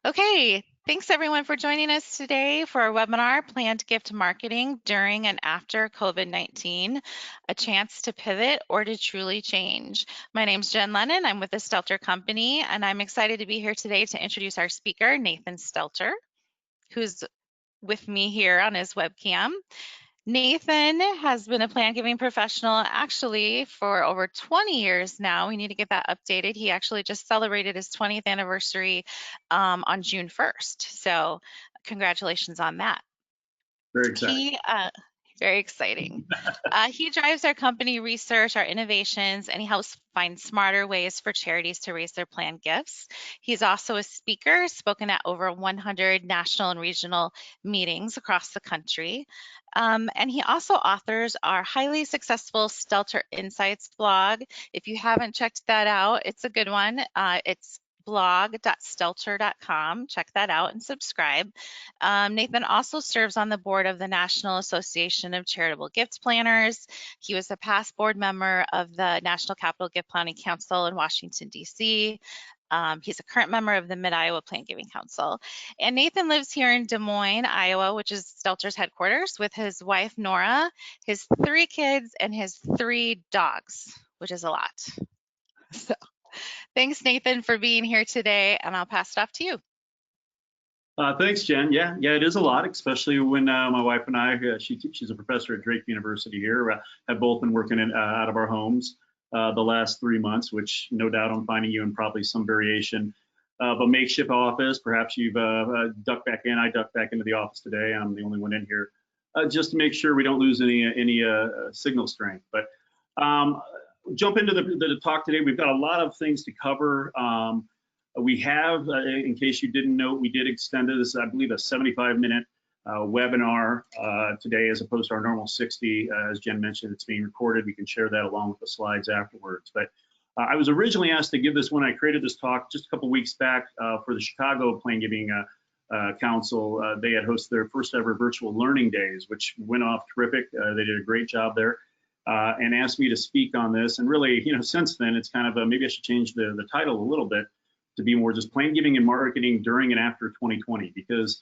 Okay, thanks everyone for joining us today for our webinar, Planned Gift Marketing During and After COVID-19, a chance to pivot or to truly change. My name's Jen Lennon, I'm with the Stelter Company, and I'm excited to be here today to introduce our speaker, Nathan Stelter, who's with me here on his webcam. Nathan has been a plant giving professional actually for over 20 years now. We need to get that updated. He actually just celebrated his 20th anniversary on June 1st. So congratulations on that. Very exciting. He, very exciting. He drives our company research, our innovations, and he helps find smarter ways for charities to raise their planned gifts. He's also a speaker, spoken at over 100 national and regional meetings across the country. And he also authors our highly successful Stelter Insights blog. If you haven't checked that out, it's a good one. It's blog.stelter.com. Check that out and subscribe. Nathan also serves on the board of the National Association of Charitable Gift Planners. He was a past board member of the National Capital Gift Planning Council in Washington, D.C. He's a current member of the Mid-Iowa Plant Giving Council. And Nathan lives here in Des Moines, Iowa, which is Stelter's headquarters, with his wife, Nora, his 3 kids, and his 3 dogs, which is a lot. So thanks, Nathan, for being here today, and I'll pass it off to you. Thanks, Jen. Yeah, it is a lot, especially when my wife and I, she's a professor at Drake University here, have both been working out of our homes the last 3 months, which no doubt I'm finding you in probably some variation of a makeshift office. Perhaps you've ducked back in. I ducked back into the office today. I'm the only one in here, just to make sure we don't lose any signal strength. But jump into the talk today. We've got a lot of things to cover. We have, in case you didn't know, we did extend this, I believe, a 75-minute webinar today, as opposed to our normal 60. As Jen mentioned, it's being recorded. We can share that along with the slides afterwards. But I was originally asked to give this when I created this talk just a couple weeks back for the Chicago Plan Giving Council. They had hosted their first ever virtual learning days, which went off terrific. They did a great job there. And asked me to speak on this. And really, since then, it's kind of maybe I should change the title a little bit to be more just plan giving and marketing during and after 2020, because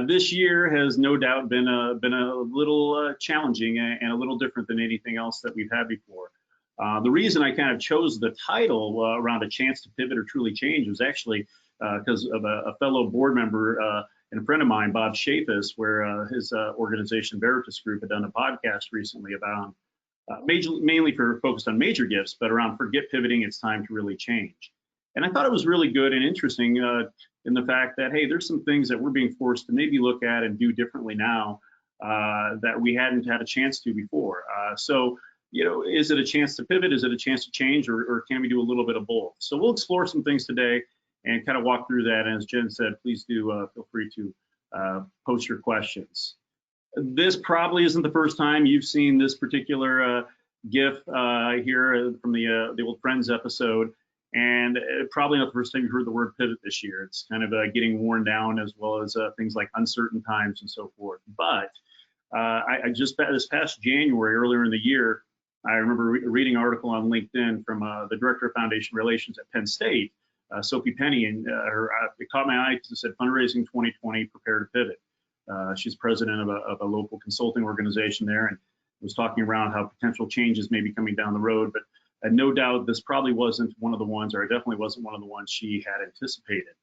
this year has no doubt been a little challenging and a little different than anything else that we've had before. The reason I kind of chose the title around a chance to pivot or truly change was actually because of a fellow board member and a friend of mine, Bob Shafis, where his organization Veritas Group had done a podcast recently about mainly focused on major gifts, but around forget pivoting, it's time to really change. And I thought it was really good and interesting in the fact that, hey, there's some things that we're being forced to maybe look at and do differently now that we hadn't had a chance to before. So, is it a chance to pivot? Is it a chance to change, or can we do a little bit of both? So we'll explore some things today and kind of walk through that. And as Jen said, please do feel free to post your questions. This probably isn't the first time you've seen this particular GIF here from the Old Friends episode. And probably not the first time you heard the word pivot this year. It's kind of getting worn down, as well as things like uncertain times and so forth. But I just this past January, earlier in the year, I remember reading an article on LinkedIn from the director of foundation relations at Penn State, Sophie Penny, and it caught my eye because it said fundraising 2020, prepare to pivot. She's president of a local consulting organization there, and was talking around how potential changes may be coming down the road. But and no doubt this probably wasn't one of the ones, or it definitely wasn't one of the ones she had anticipated.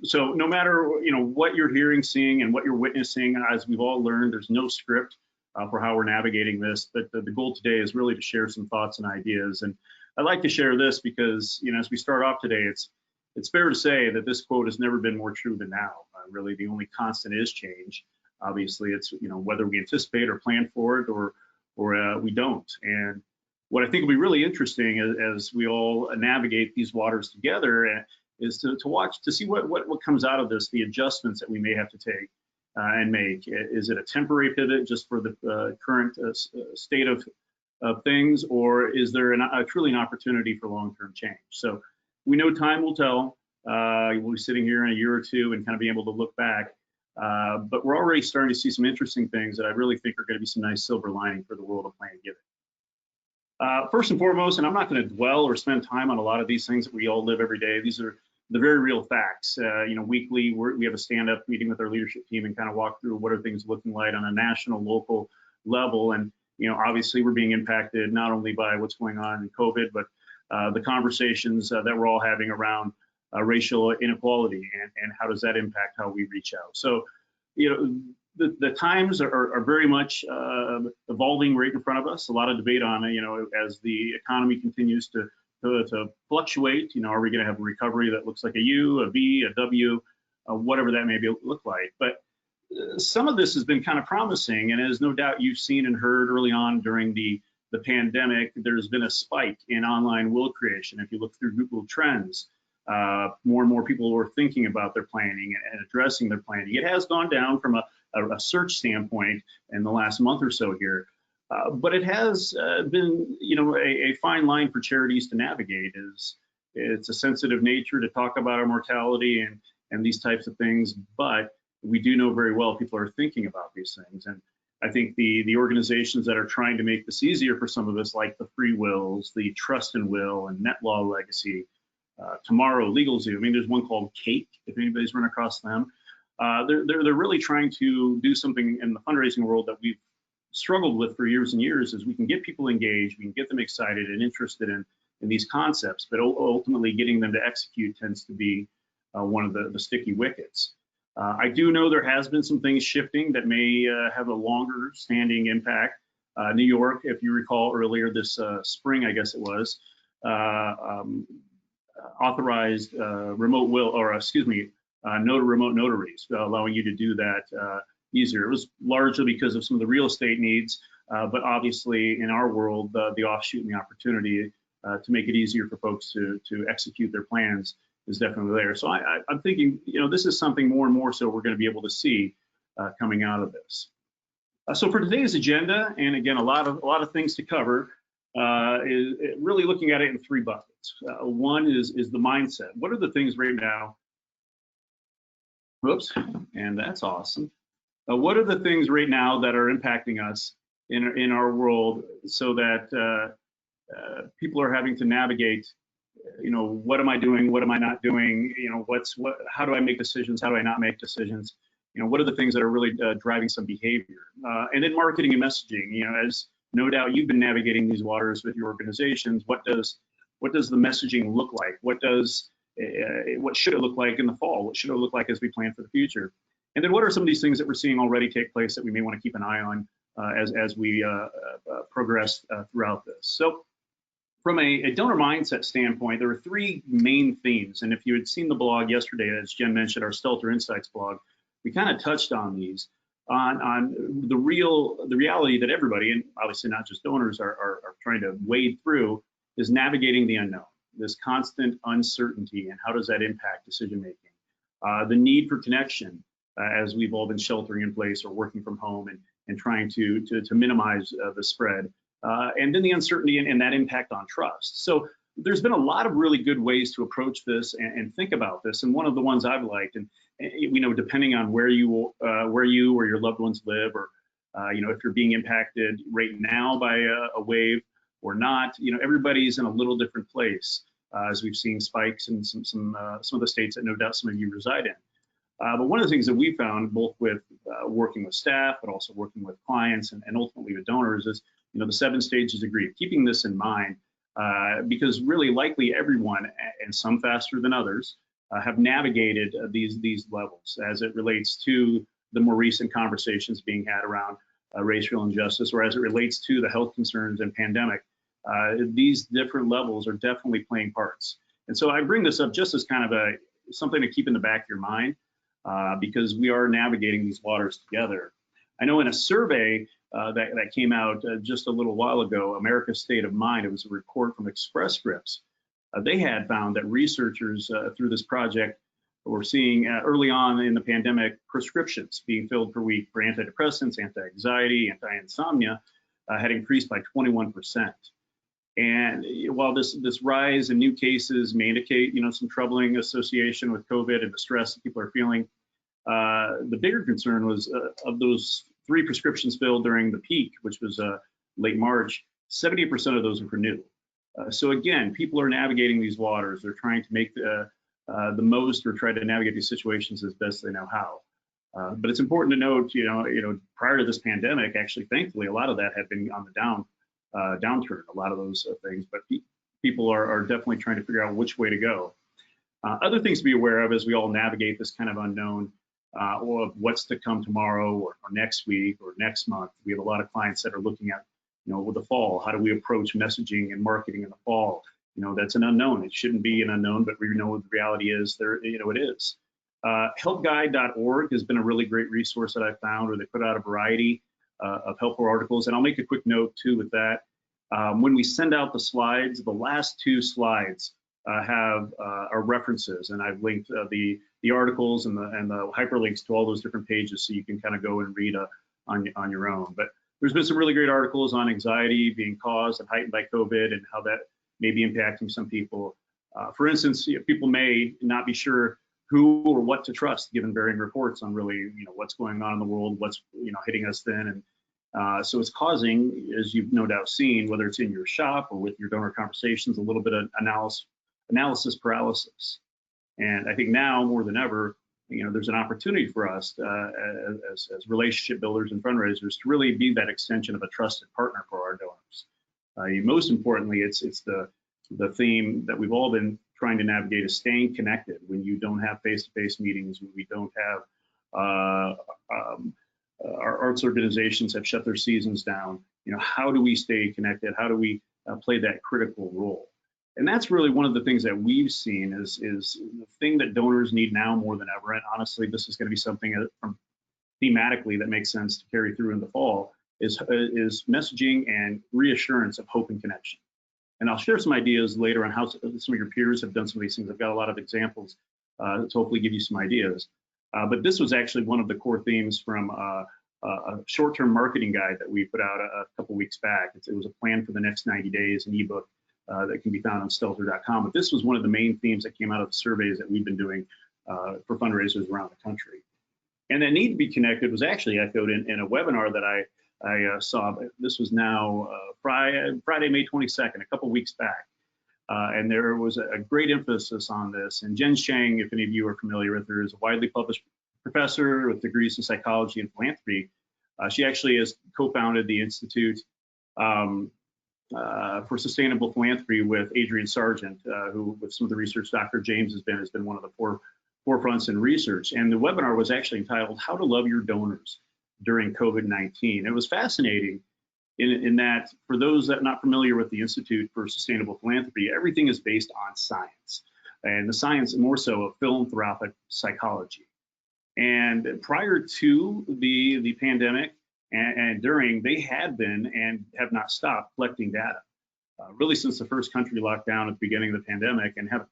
So no matter what you're hearing, seeing, and what you're witnessing, as we've all learned, there's no script for how we're navigating this. But the goal today is really to share some thoughts and ideas. And I'd like to share this because as we start off today, it's fair to say that this quote has never been more true than now. Really, the only constant is change. Obviously, it's whether we anticipate or plan for it or we don't. And what I think will be really interesting as we all navigate these waters together is to watch to see what comes out of this, the adjustments that we may have to take and make. Is it a temporary pivot just for the current state of things, or is there truly an opportunity for long-term change? So we know time will tell. We'll be sitting here in a year or two and kind of be able to look back. But we're already starting to see some interesting things that I really think are going to be some nice silver lining for the world of planned giving. First and foremost, and I'm not going to dwell or spend time on a lot of these things that we all live every day. These are the very real facts. Weekly we have a stand-up meeting with our leadership team and kind of walk through what are things looking like on a national, local level. And obviously we're being impacted not only by what's going on in COVID, but the conversations that we're all having around racial inequality and how does that impact how we reach out. So, the times are very much evolving right in front of us. A lot of debate on it, as the economy continues to fluctuate. Are we going to have a recovery that looks like a U, a V, a W, whatever that may look like? But some of this has been kind of promising, and as no doubt you've seen and heard early on during the pandemic, there's been a spike in online will creation. If you look through Google Trends, more and more people are thinking about their planning and addressing their planning. It has gone down from a search standpoint in the last month or so here, but it has been, a fine line for charities to navigate. It's a sensitive nature to talk about our mortality and these types of things, but we do know very well people are thinking about these things. And I think the organizations that are trying to make this easier for some of us, like the Free Wills, the Trust and Will, and Net Law Legacy, Tomorrow, LegalZoo. I mean, there's one called Cake, if anybody's run across them. They're really trying to do something in the fundraising world that we've struggled with for years and years, is we can get people engaged, we can get them excited and interested in these concepts, but ultimately getting them to execute tends to be one of the sticky wickets. I do know there has been some things shifting that may have a longer standing impact. New York, if you recall earlier this spring, I guess it was, authorized remote will, or remote notaries, allowing you to do that easier. It was largely because of some of the real estate needs, but obviously in our world, the offshoot and the opportunity to make it easier for folks to execute their plans is definitely there. So I'm thinking, this is something more and more so we're going to be able to see coming out of this. So for today's agenda, and again, a lot of things to cover, is really looking at it in three buckets. One is the mindset. What are the things right now? Whoops, and that's awesome. What are the things right now that are impacting us in our world, so that people are having to navigate? What am I doing? What am I not doing? How do I make decisions? How do I not make decisions? What are the things that are really driving some behavior? And then marketing and messaging. As no doubt you've been navigating these waters with your organizations. What does the messaging look like? What should it look like in the fall? What should it look like as we plan for the future? And then what are some of these things that we're seeing already take place that we may want to keep an eye on as we progress throughout this? So from a donor mindset standpoint, there are three main themes. And if you had seen the blog yesterday, as Jen mentioned, our Stelter Insights blog, we kind of touched on these, on the reality that everybody, and obviously not just donors, are trying to wade through, is navigating the unknown, this constant uncertainty, and how does that impact decision making? The need for connection, as we've all been sheltering in place or working from home and trying to minimize the spread. And then the uncertainty and that impact on trust. So there's been a lot of really good ways to approach this and think about this. And one of the ones I've liked, and depending on where you or your loved ones live, or if you're being impacted right now by a wave or not, everybody's in a little different place, as we've seen spikes in some of the states that no doubt some of you reside in. But one of the things that we found, both with working with staff, but also working with clients and ultimately with donors, is the 7 stages of grief. Keeping this in mind, because really likely everyone, and some faster than others, have navigated these levels as it relates to the more recent conversations being had around racial injustice, or as it relates to the health concerns and pandemic. These different levels are definitely playing parts. And so I bring this up just as kind of something to keep in the back of your mind, because we are navigating these waters together. I know in a survey that came out just a little while ago, America's State of Mind, it was a report from Express Scripts. They had found that researchers through this project were seeing early on in the pandemic prescriptions being filled per week for antidepressants, anti-anxiety, anti-insomnia had increased by 21%. And while this rise in new cases may indicate some troubling association with COVID and the stress that people are feeling, the bigger concern was of those 3 prescriptions filled during the peak, which was late March, 70% of those were for new. So again, people are navigating these waters. They're trying to make the most or try to navigate these situations as best they know how. But it's important to note, prior to this pandemic, actually, thankfully, a lot of that had been on the downturn, a lot of those things. But people are definitely trying to figure out which way to go. Other things to be aware of as we all navigate this kind of unknown, or what's to come tomorrow or next week or next month. We have a lot of clients that are looking at, with the fall, how do we approach messaging and marketing in the fall? That's an unknown. It shouldn't be an unknown, but we know what the reality is. It is. Helpguide.org has been a really great resource that I found, where they put out a variety of helpful articles. And I'll make a quick note too with that. When we send out the slides, the last 2 slides have our references, and I've linked the articles and the hyperlinks to all those different pages, so you can kind of go and read on your own. But there's been some really great articles on anxiety being caused and heightened by COVID, and how that may be impacting some people. For instance, people may not be sure who or what to trust, given varying reports on really, what's going on in the world, what's hitting us then, and so it's causing, as you've no doubt seen, whether it's in your shop or with your donor conversations, a little bit of analysis paralysis. And I think now more than ever, there's an opportunity for us as relationship builders and fundraisers to really be that extension of a trusted partner for our donors. Most importantly, it's the theme that we've all been trying to navigate, is staying connected when you don't have face-to-face meetings, when we don't have our arts organizations have shut their seasons down. How do we stay connected? How do we play that critical role? And that's really one of the things that we've seen is the thing that donors need now more than ever. And honestly, this is going to be something thematically that makes sense to carry through in the fall, is messaging and reassurance of hope and connection. And I'll share some ideas later on how some of your peers have done some of these things. I've got a lot of examples to hopefully give you some ideas. But this was actually one of the core themes from a short-term marketing guide that we put out a couple weeks back. It was a plan for the next 90 days, an ebook that can be found on Stelter.com. But this was one of the main themes that came out of the surveys that we've been doing for fundraisers around the country. And that need to be connected was actually echoed in a webinar that I saw. This was now Friday, May 22nd, a couple weeks back. And there was a great emphasis on this. And Jen Shang, if any of you are familiar with her, is a widely published professor with degrees in psychology and philanthropy. She actually has co-founded the Institute for Sustainable Philanthropy with Adrian Sargent, who, with some of the research Dr. James has been one of the forefronts in research. And the webinar was actually entitled "How to Love Your Donors During COVID-19." It was fascinating in that, for those that are not familiar with the Institute for Sustainable Philanthropy, everything is based on science, and the science more so of philanthropic psychology. And prior to the pandemic and during, they had been and have not stopped collecting data, really since the first country locked down at the beginning of the pandemic, and have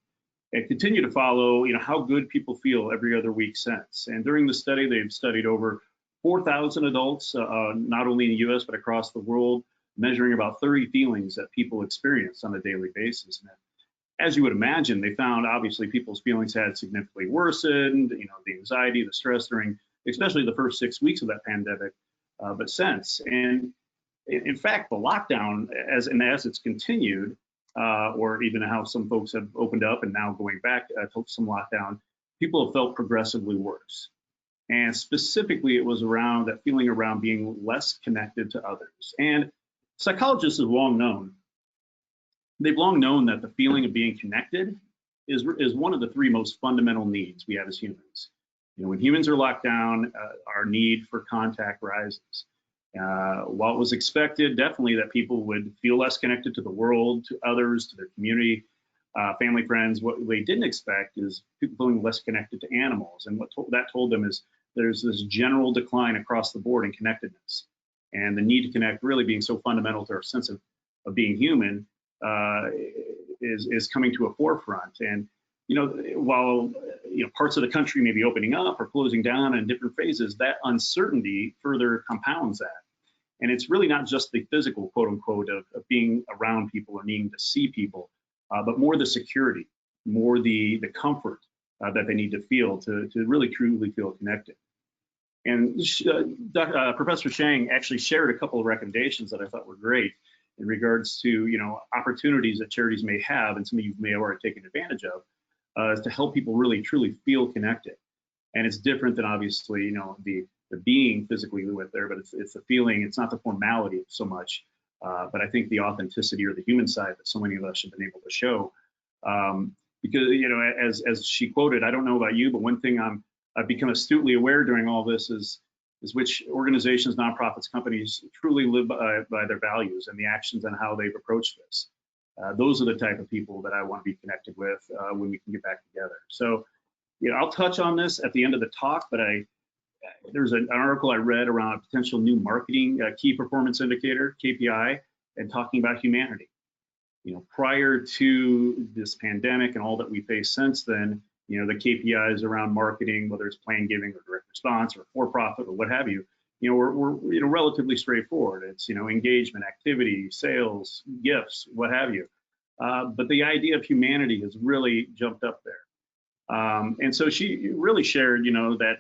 continued to follow, how good people feel every other week since. And during the study, they've studied over 4,000 adults, not only in the U.S., but across the world, measuring about 30 feelings that people experience on a daily basis. And as you would imagine, they found obviously people's feelings had significantly worsened, the anxiety, the stress during especially the first 6 weeks of that pandemic, but since. And in fact, the lockdown, as it's continued, or even how some folks have opened up and now going back to some lockdown, people have felt progressively worse. And specifically, it was around that feeling around being less connected to others. And psychologists have long known, that the feeling of being connected is one of the 3 most fundamental needs we have as humans. When humans are locked down, our need for contact rises. While it was expected, definitely, that people would feel less connected to the world, to others, to their community, family, friends, what they didn't expect is people feeling less connected to animals. And what that told them is there's this general decline across the board in connectedness. And the need to connect really being so fundamental to our sense of being human is coming to a forefront. And, while parts of the country may be opening up or closing down in different phases, that uncertainty further compounds that. And it's really not just the physical, quote unquote, of being around people or needing to see people, but more the security, more the comfort that they need to feel to really truly feel connected. And Professor Shang actually shared a couple of recommendations that I thought were great in regards to opportunities that charities may have, and some of you may have already taken advantage of, is to help people really truly feel connected. And it's different than obviously, the being physically with there, but it's the feeling. It's not the formality so much, but I think the authenticity or the human side that so many of us have been able to show. Because as she quoted, I don't know about you, but one thing I've become astutely aware during all this is which organizations, nonprofits, companies truly live by their values and the actions and how they've approached this. Those are the type of people that I want to be connected with when we can get back together. So, I'll touch on this at the end of the talk, but there's an article I read around a potential new marketing key performance indicator, KPI, and talking about humanity. Prior to this pandemic and all that we faced since then, the KPIs around marketing, whether it's plan giving or direct response or for-profit or what have you, we're relatively straightforward. It's engagement, activity, sales, gifts, what have you. But the idea of humanity has really jumped up there. And so she really shared, that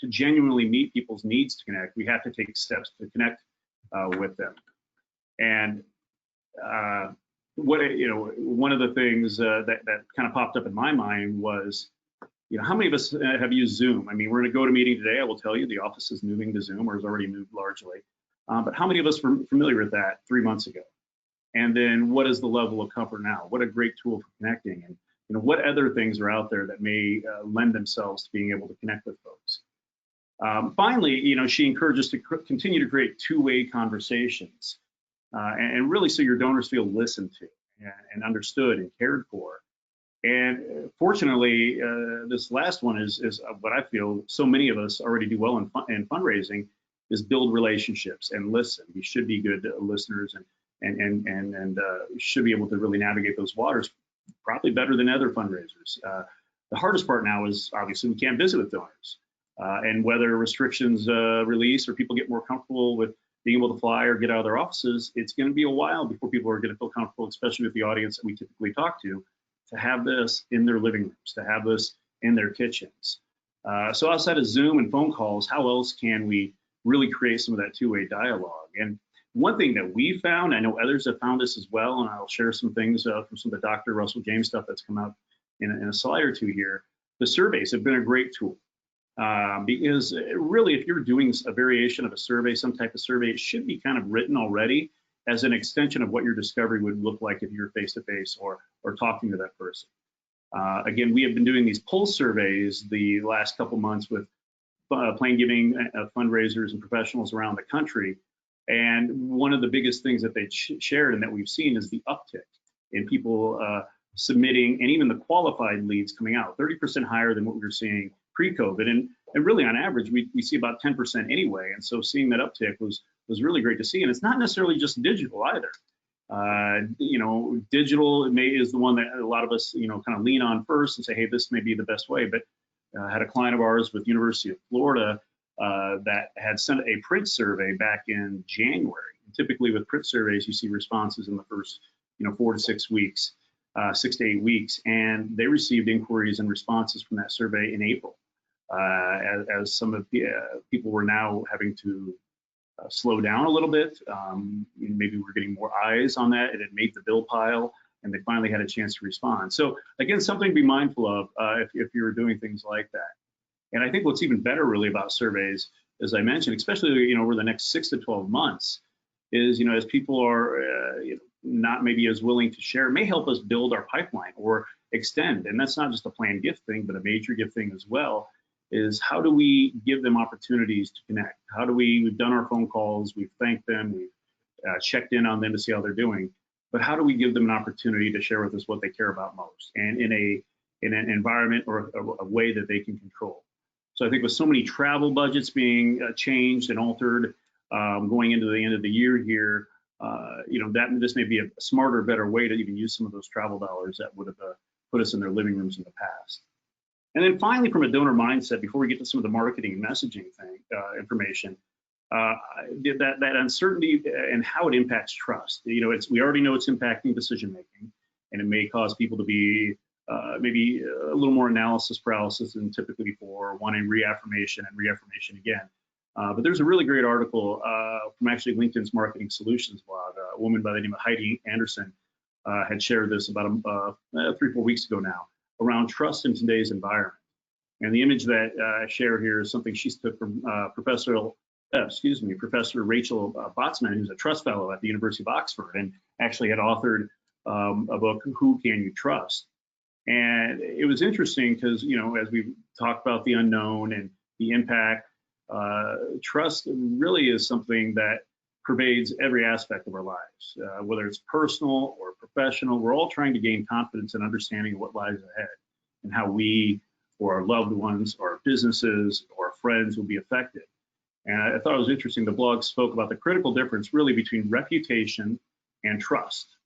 to genuinely meet people's needs to connect, we have to take steps to connect with them. And one of the things that kind of popped up in my mind was, how many of us have used Zoom? I mean, we're in a go-to-meeting today. I will tell you the office is moving to Zoom or has already moved largely. But how many of us were familiar with that 3 months ago? And then what is the level of comfort now? What a great tool for connecting. And what other things are out there that may lend themselves to being able to connect with folks. Finally, she encourages to continue to create two-way conversations and really so your donors feel listened to and understood and cared for. And fortunately, this last one is what I feel so many of us already do well in fundraising is build relationships and listen. We should be good listeners and should be able to really navigate those waters probably better than other fundraisers. The hardest part now is obviously we can't visit with donors. And whether restrictions release or people get more comfortable with being able to fly or get out of their offices, it's going to be a while before people are going to feel comfortable, especially with the audience that we typically talk to have this in their living rooms, to have this in their kitchens. So outside of Zoom and phone calls, how else can we really create some of that two-way dialogue? And one thing that we found, I know others have found this as well, and I'll share some things from some of the Dr. Russell James stuff that's come out in a slide or two here. The surveys have been a great tool because really, if you're doing a variation of a survey, some type of survey, it should be kind of written already as an extension of what your discovery would look like if you're face-to-face or talking to that person. Again, we have been doing these pulse surveys the last couple months with plan giving fundraisers and professionals around the country. And one of the biggest things that they shared and that we've seen is the uptick in people submitting and even the qualified leads coming out, 30% higher than what we were seeing pre-COVID. And really on average, we see about 10% anyway. And so seeing that uptick was really great to see. And it's not necessarily just digital either. Digital is the one that a lot of us, kind of lean on first and say, hey, this may be the best way. But I had a client of ours with University of Florida that had sent a print survey back in January. And typically with print surveys, you see responses in the first, 4 to 6 weeks, 6 to 8 weeks, and they received inquiries and responses from that survey in April, as some of the people were now having to slow down a little bit. Maybe we're getting more eyes on that. It had made the bill pile, and they finally had a chance to respond. So again, something to be mindful of if you're doing things like that. And I think what's even better really about surveys, as I mentioned, especially over the next 6 to 12 months, is as people are not maybe as willing to share, it may help us build our pipeline or extend. And that's not just a planned gift thing, but a major gift thing as well. Is how do we give them opportunities to connect? How do we've done our phone calls, we've thanked them, we've checked in on them to see how they're doing, but how do we give them an opportunity to share with us what they care about most, and in an environment or a way that they can control? So I think with so many travel budgets being changed and altered going into the end of the year here, this may be a smarter, better way to even use some of those travel dollars that would have put us in their living rooms in the past. And then finally, from a donor mindset, before we get to some of the marketing and messaging information, that uncertainty and how it impacts trust. We already know it's impacting decision making, and it may cause people to be maybe a little more analysis paralysis than typically before, wanting reaffirmation and reaffirmation again. But there's a really great article from actually LinkedIn's Marketing Solutions blog. A woman by the name of Heidi Anderson had shared this about 3 or 4 weeks ago now, around trust in today's environment. And the image that I share here is something she took from Professor Rachel Botsman, who's a trust fellow at the University of Oxford, and actually had authored a book, Who Can You Trust? And it was interesting because, as we talked about the unknown and the impact, trust really is something that pervades every aspect of our lives, whether it's personal or professional. We're all trying to gain confidence and understanding of what lies ahead and how we or our loved ones or our businesses or our friends will be affected. And I thought it was interesting. The blog spoke about the critical difference really between reputation and trust.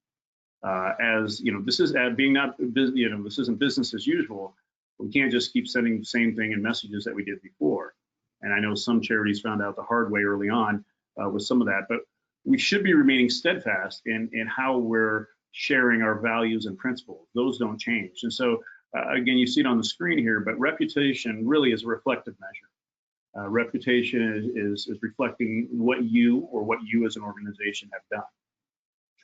As this is being not, this isn't business as usual. We can't just keep sending the same thing in messages that we did before. And I know some charities found out the hard way early on with some of that, but we should be remaining steadfast in how we're sharing our values and principles. Those don't change. And so, again, you see it on the screen here, but reputation really is a reflective measure. Reputation is reflecting what you as an organization have done.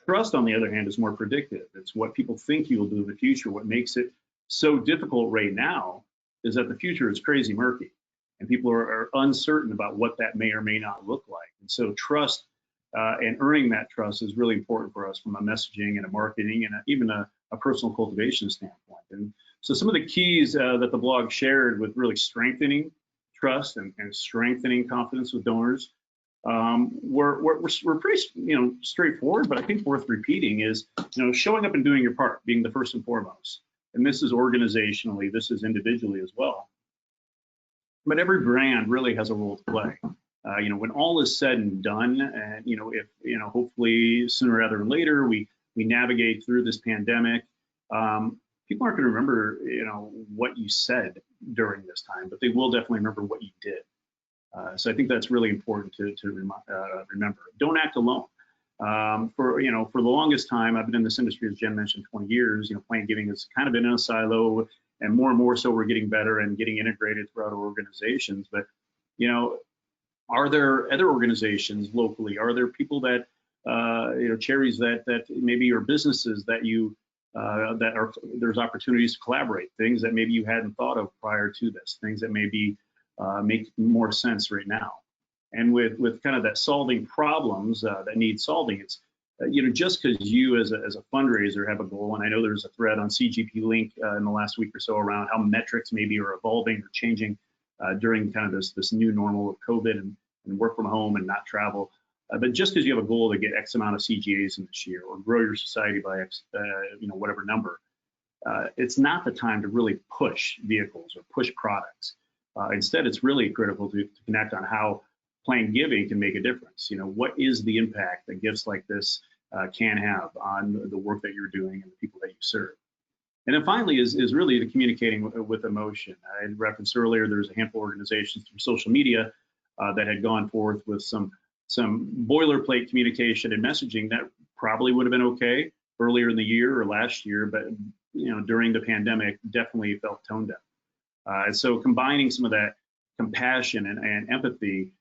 Trust, on the other hand, is more predictive. It's what people think you will do in the future. What makes it so difficult right now is that the future is crazy murky, and people are uncertain about what that may or may not look like. And so trust and earning that trust is really important for us from a messaging and a marketing and even a personal cultivation standpoint. And so some of the keys that the blog shared with really strengthening trust and strengthening confidence with donors we're pretty straightforward, but I think worth repeating is showing up and doing your part, being the first and foremost. And this is organizationally, this is individually as well. But every brand really has a role to play. When all is said and done, and if hopefully sooner rather than later we navigate through this pandemic, people aren't going to remember what you said during this time, but they will definitely remember what you did. So I think that's really important to remember. Don't act alone. For the longest time, I've been in this industry, as Jen mentioned, 20 years. Plan giving has kind of been in a silo, and more so we're getting better and getting integrated throughout our organizations. But are there other organizations locally? Are there people that charities that maybe are businesses that there's opportunities to collaborate, things that maybe you hadn't thought of prior to this, things that maybe make more sense right now. And with kind of that solving problems that need solving, it's just because you as a fundraiser have a goal, and I know there's a thread on CGP Link in the last week or so around how metrics maybe are evolving or changing during kind of this new normal of COVID and work from home and not travel. But just because you have a goal to get X amount of CGAs in this year or grow your society by X, whatever number, it's not the time to really push vehicles or push products. Instead, it's really critical to connect on how planned giving can make a difference. What is the impact that gifts like this can have on the work that you're doing and the people that you serve? And then finally is really the communicating with emotion. I referenced earlier, there's a handful of organizations through social media that had gone forth with some boilerplate communication and messaging that probably would have been okay earlier in the year or last year, but during the pandemic definitely felt tone deaf. And so combining some of that compassion and empathy,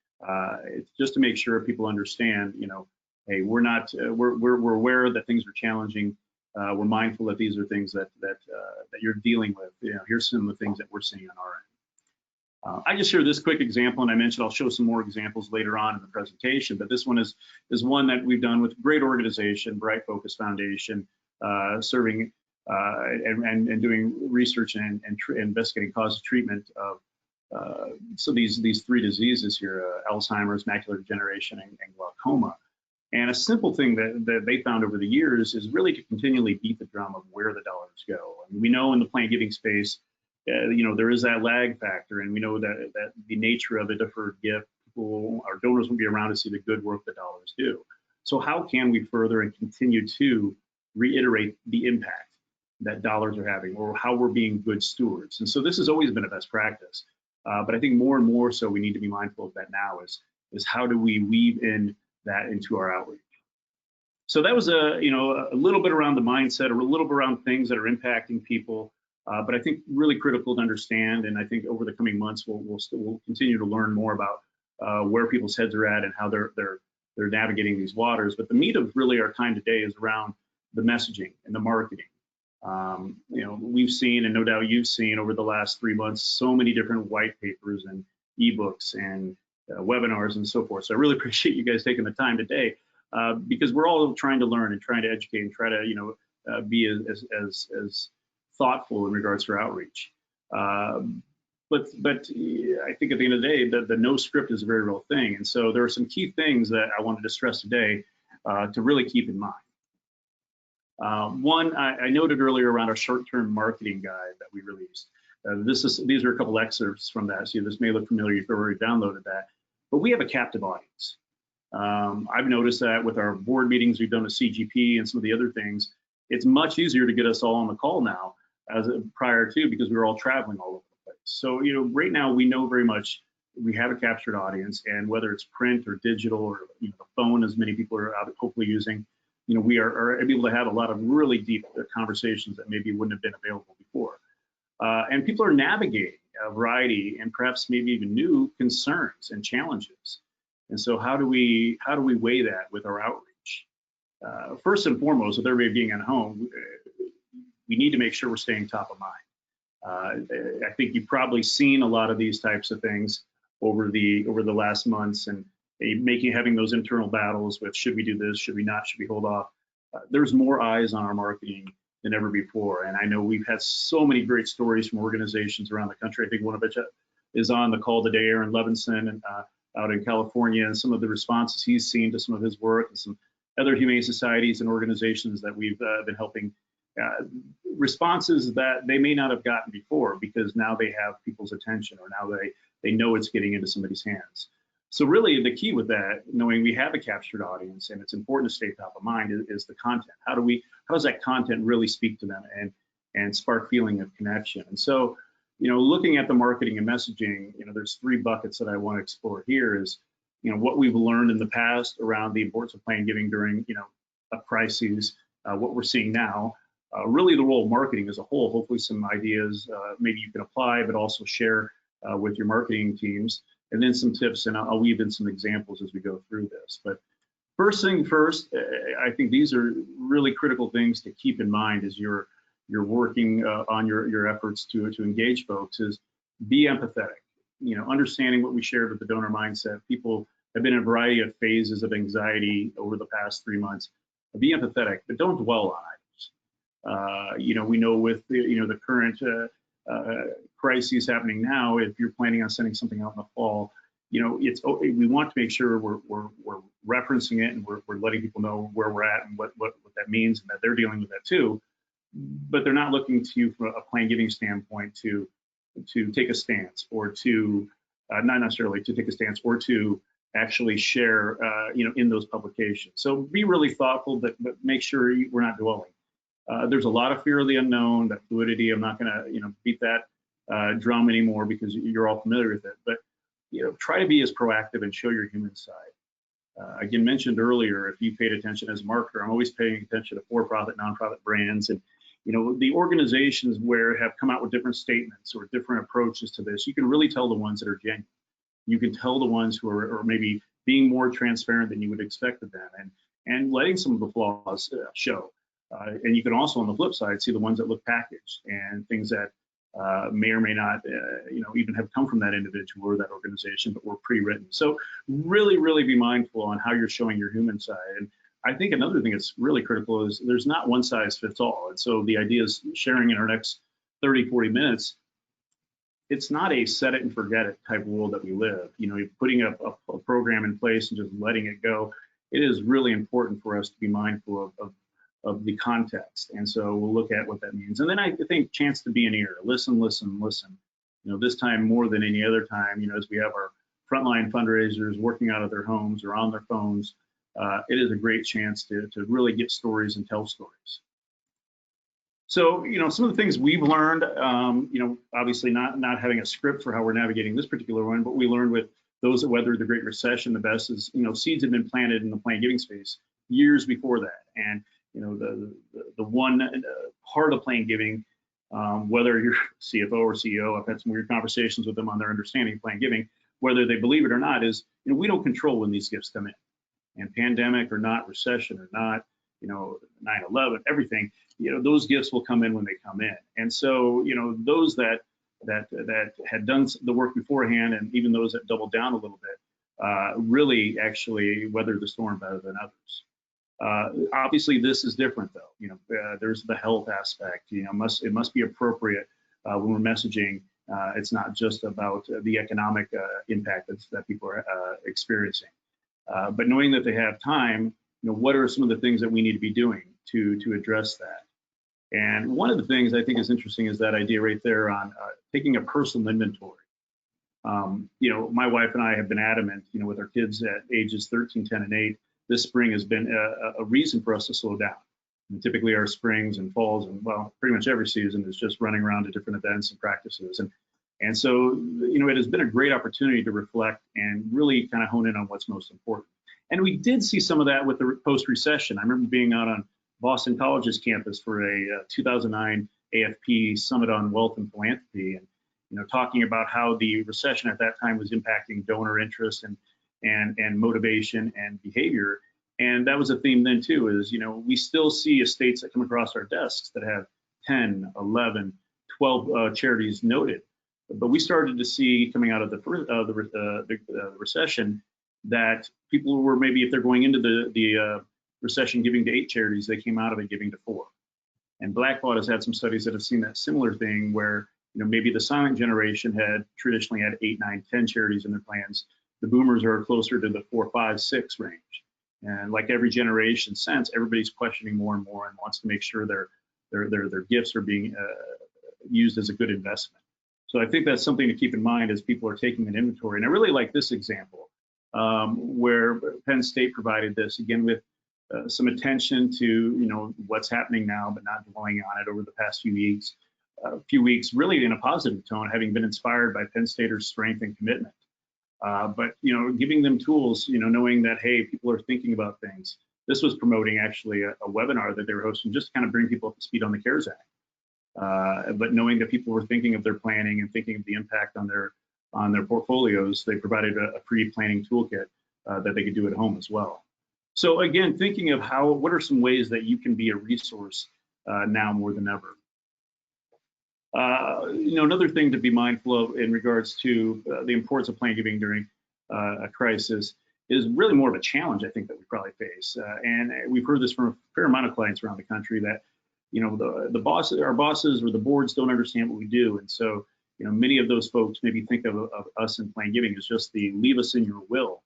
it's just to make sure people understand, hey, we're aware that things are challenging. We're mindful that these are things that you're dealing with. Here's some of the things that we're seeing on our end. I just shared this quick example, and I mentioned I'll show some more examples later on in the presentation. But this one is one that we've done with a great organization, Bright Focus Foundation, serving and doing research and investigating cause of treatment of so these three diseases here: Alzheimer's, macular degeneration, and glaucoma. And a simple thing that they found over the years is really to continually beat the drum of where the dollars go. I mean, we know in the planned giving space, there is that lag factor, and we know that the nature of a deferred gift, our donors will be around to see the good work the dollars do. So how can we further and continue to reiterate the impact that dollars are having, or how we're being good stewards? And so this has always been a best practice, but I think more and more so we need to be mindful of that now is how do we weave in that into our outreach. So that was a little bit around the mindset, a little bit around things that are impacting people, but I think really critical to understand. And I think over the coming months we'll continue to learn more about where people's heads are at and how they're navigating these waters. But the meat of really our time today is around the messaging and the marketing. We've seen, and no doubt you've seen over the last 3 months, so many different white papers and ebooks and webinars and so forth. So I really appreciate you guys taking the time today, because we're all trying to learn and trying to educate and try to, be as thoughtful in regards to our outreach. But I think at the end of the day, the no script is a very real thing. And so there are some key things that I wanted to stress today to really keep in mind. One, I noted earlier around our short-term marketing guide that we released. These are a couple excerpts from that. So this may look familiar if you've already downloaded that, but we have a captive audience. I've noticed that with our board meetings we've done with CGP and some of the other things, it's much easier to get us all on the call now as prior to, because we were all traveling all over the place. So, right now we know very much we have a captured audience, and whether it's print or digital or the phone, as many people are out hopefully using, we are able to have a lot of really deep conversations that maybe wouldn't have been available before. And people are navigating a variety and perhaps maybe even new concerns and challenges. And so how do we weigh that with our outreach? First and foremost, with everybody being at home, we need to make sure we're staying top of mind. I think you've probably seen a lot of these types of things over the last months, and having those internal battles with, should we do this, should we not, should we hold off? There's more eyes on our marketing than ever before. And I know we've had so many great stories from organizations around the country. I think one of which is on the call today, Aaron Levinson, and out in California, and some of the responses he's seen to some of his work, and some other humane societies and organizations that we've been helping. Responses that they may not have gotten before, because now they have people's attention, or now they know it's getting into somebody's hands. So really the key with that, knowing we have a captured audience and it's important to stay top of mind, is the content. How does that content really speak to them and spark feeling of connection? And so, looking at the marketing and messaging, there's 3 buckets that I want to explore here. Is, what we've learned in the past around the importance of plan giving during, a crisis, what we're seeing now, really the role of marketing as a whole, hopefully some ideas maybe you can apply, but also share with your marketing teams, and then some tips, and I'll weave in some examples as we go through this. But first thing first, I think these are really critical things to keep in mind as you're working on your efforts to engage folks, is be empathetic. Understanding what we shared with the donor mindset. People have been in a variety of phases of anxiety over the past 3 months. Be empathetic, but don't dwell on it. We know with the current crises happening now, if you're planning on sending something out in the fall, we want to make sure we're referencing it, and we're letting people know where we're at and what that means, and that they're dealing with that too. But they're not looking to you from a plan giving standpoint to take a stance, or to not necessarily to take a stance, or to actually share in those publications. So be really thoughtful, but make sure we're not dwelling. There's a lot of fear of the unknown, that fluidity. I'm not going to beat that drum anymore, because you're all familiar with it. But try to be as proactive and show your human side. Again, mentioned earlier, if you paid attention as a marketer, I'm always paying attention to for-profit, nonprofit brands, and the organizations where have come out with different statements or different approaches to this. You can really tell the ones that are genuine. You can tell the ones who are maybe being more transparent than you would expect of them, and letting some of the flaws show. And you can also, on the flip side, see the ones that look packaged, and things that may or may not, even have come from that individual or that organization, but were pre-written. So really, really be mindful on how you're showing your human side. And I think another thing that's really critical is there's not one size fits all. And so the idea is sharing in our next 30, 40 minutes, it's not a set it and forget it type of world that we live. Putting a program in place and just letting it go. It is really important for us to be mindful of the context. And so we'll look at what that means. And then I think chance to be an ear, listen. This time more than any other time, as we have our frontline fundraisers working out of their homes or on their phones, it is a great chance to really get stories and tell stories. So, some of the things we've learned, obviously not having a script for how we're navigating this particular one, but we learned with those that weathered the Great Recession the best is, seeds had been planted in the plan giving space years before that. And, the one part of plan giving, whether you're CFO or CEO, I've had some weird conversations with them on their understanding of plan giving, whether they believe it or not, is, we don't control when these gifts come in. And pandemic or not, recession or not, 9/11, everything, those gifts will come in when they come in. And so, those that had done the work beforehand, and even those that doubled down a little bit, really actually weathered the storm better than others. Obviously, this is different, though. There's the health aspect. It must be appropriate when we're messaging. It's not just about the economic impact that people are experiencing, but knowing that they have time. What are some of the things that we need to be doing to address that? And one of the things I think is interesting is that idea right there on taking a personal inventory. My wife and I have been adamant, with our kids at ages 13, 10, and 8. This spring has been a reason for us to slow down. And typically our springs and falls, and pretty much every season is just running around to different events and practices. And so, it has been a great opportunity to reflect and really kind of hone in on what's most important. And we did see some of that with the post-recession. I remember being out on Boston College's campus for a 2009 AFP Summit on Wealth and Philanthropy, and talking about how the recession at that time was impacting donor interest and motivation and behavior. And that was a theme then too, is, we still see estates that come across our desks that have 10, 11, 12 charities noted. But we started to see coming out of the recession that people were, maybe if they're going into the recession giving to 8 charities, they came out of it giving to 4. And Blackbaud has had some studies that have seen that similar thing where, maybe the silent generation had traditionally had 8, 9, 10 charities in their plans. The boomers are closer to the 4, 5, 6 range. And like every generation since, everybody's questioning more and more and wants to make sure their gifts are being used as a good investment. So I think that's something to keep in mind as people are taking an inventory. And I really like this example where Penn State provided this, again, with some attention to what's happening now, but not dwelling on it over the past few weeks, really in a positive tone, having been inspired by Penn Staters' strength and commitment. But giving them tools, knowing that, hey, people are thinking about things. This was promoting actually a webinar that they were hosting just to kind of bring people up to speed on the CARES Act. But knowing that people were thinking of their planning and thinking of the impact on their portfolios, they provided a pre-planning toolkit that they could do at home as well. So again, thinking of what are some ways that you can be a resource now more than ever. Another thing to be mindful of in regards to the importance of plan giving during a crisis is really more of a challenge, I think, that we probably face. And we've heard this from a fair amount of clients around the country that, our bosses or the boards don't understand what we do. And so, many of those folks maybe think of us in plan giving as just the leave us in your will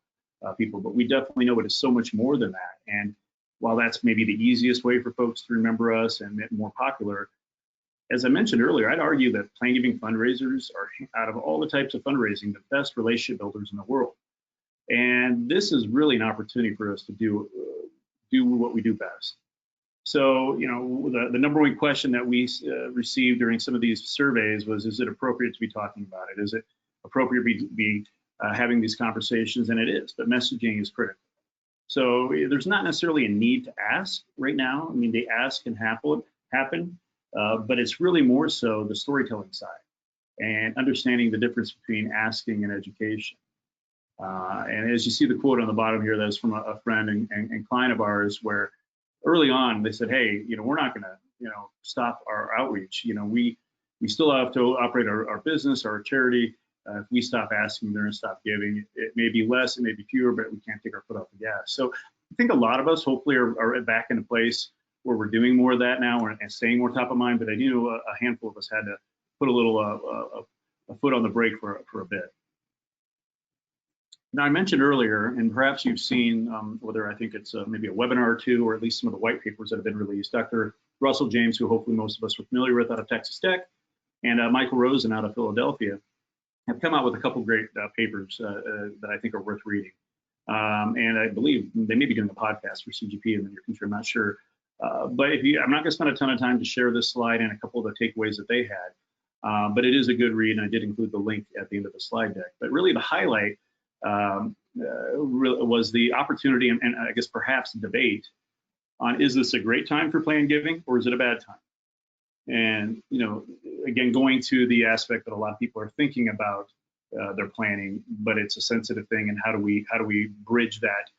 people, but we definitely know it is so much more than that. And while that's maybe the easiest way for folks to remember us and more popular, as I mentioned earlier, I'd argue that plan giving fundraisers are, out of all the types of fundraising, the best relationship builders in the world. And this is really an opportunity for us to do what we do best. So, the number one question that we received during some of these surveys was, is it appropriate to be talking about it? Is it appropriate to be having these conversations? And it is, but messaging is critical. So there's not necessarily a need to ask right now. I mean, the ask can happen, but it's really more so the storytelling side and understanding the difference between asking and education. And as you see the quote on the bottom here, that's from a friend and client of ours, where early on they said, hey, we're not going to, stop our outreach. We still have to operate our business, our charity. If we stop asking, they're going to stop giving. It may be less, it may be fewer, but we can't take our foot off the gas. So I think a lot of us hopefully are back in a place where we're doing more of that now and staying more top of mind. But I do a handful of us had to put a little a foot on the brake for a bit. Now, I mentioned earlier, and perhaps you've seen whether I think it's maybe a webinar or two, or at least some of the white papers that have been released. Dr. Russell James, who hopefully most of us are familiar with, out of Texas Tech, and Michael Rosen out of Philadelphia, have come out with a couple great papers that I think are worth reading. And I believe they may be doing a podcast for CGP in the near future, I'm not sure. But I'm not going to spend a ton of time to share this slide and a couple of the takeaways that they had. But it is a good read, and I did include the link at the end of the slide deck. But really the highlight was the opportunity and I guess perhaps debate on, is this a great time for plan giving or is it a bad time? And, again, going to the aspect that a lot of people are thinking about their planning, but it's a sensitive thing, and how do we bridge that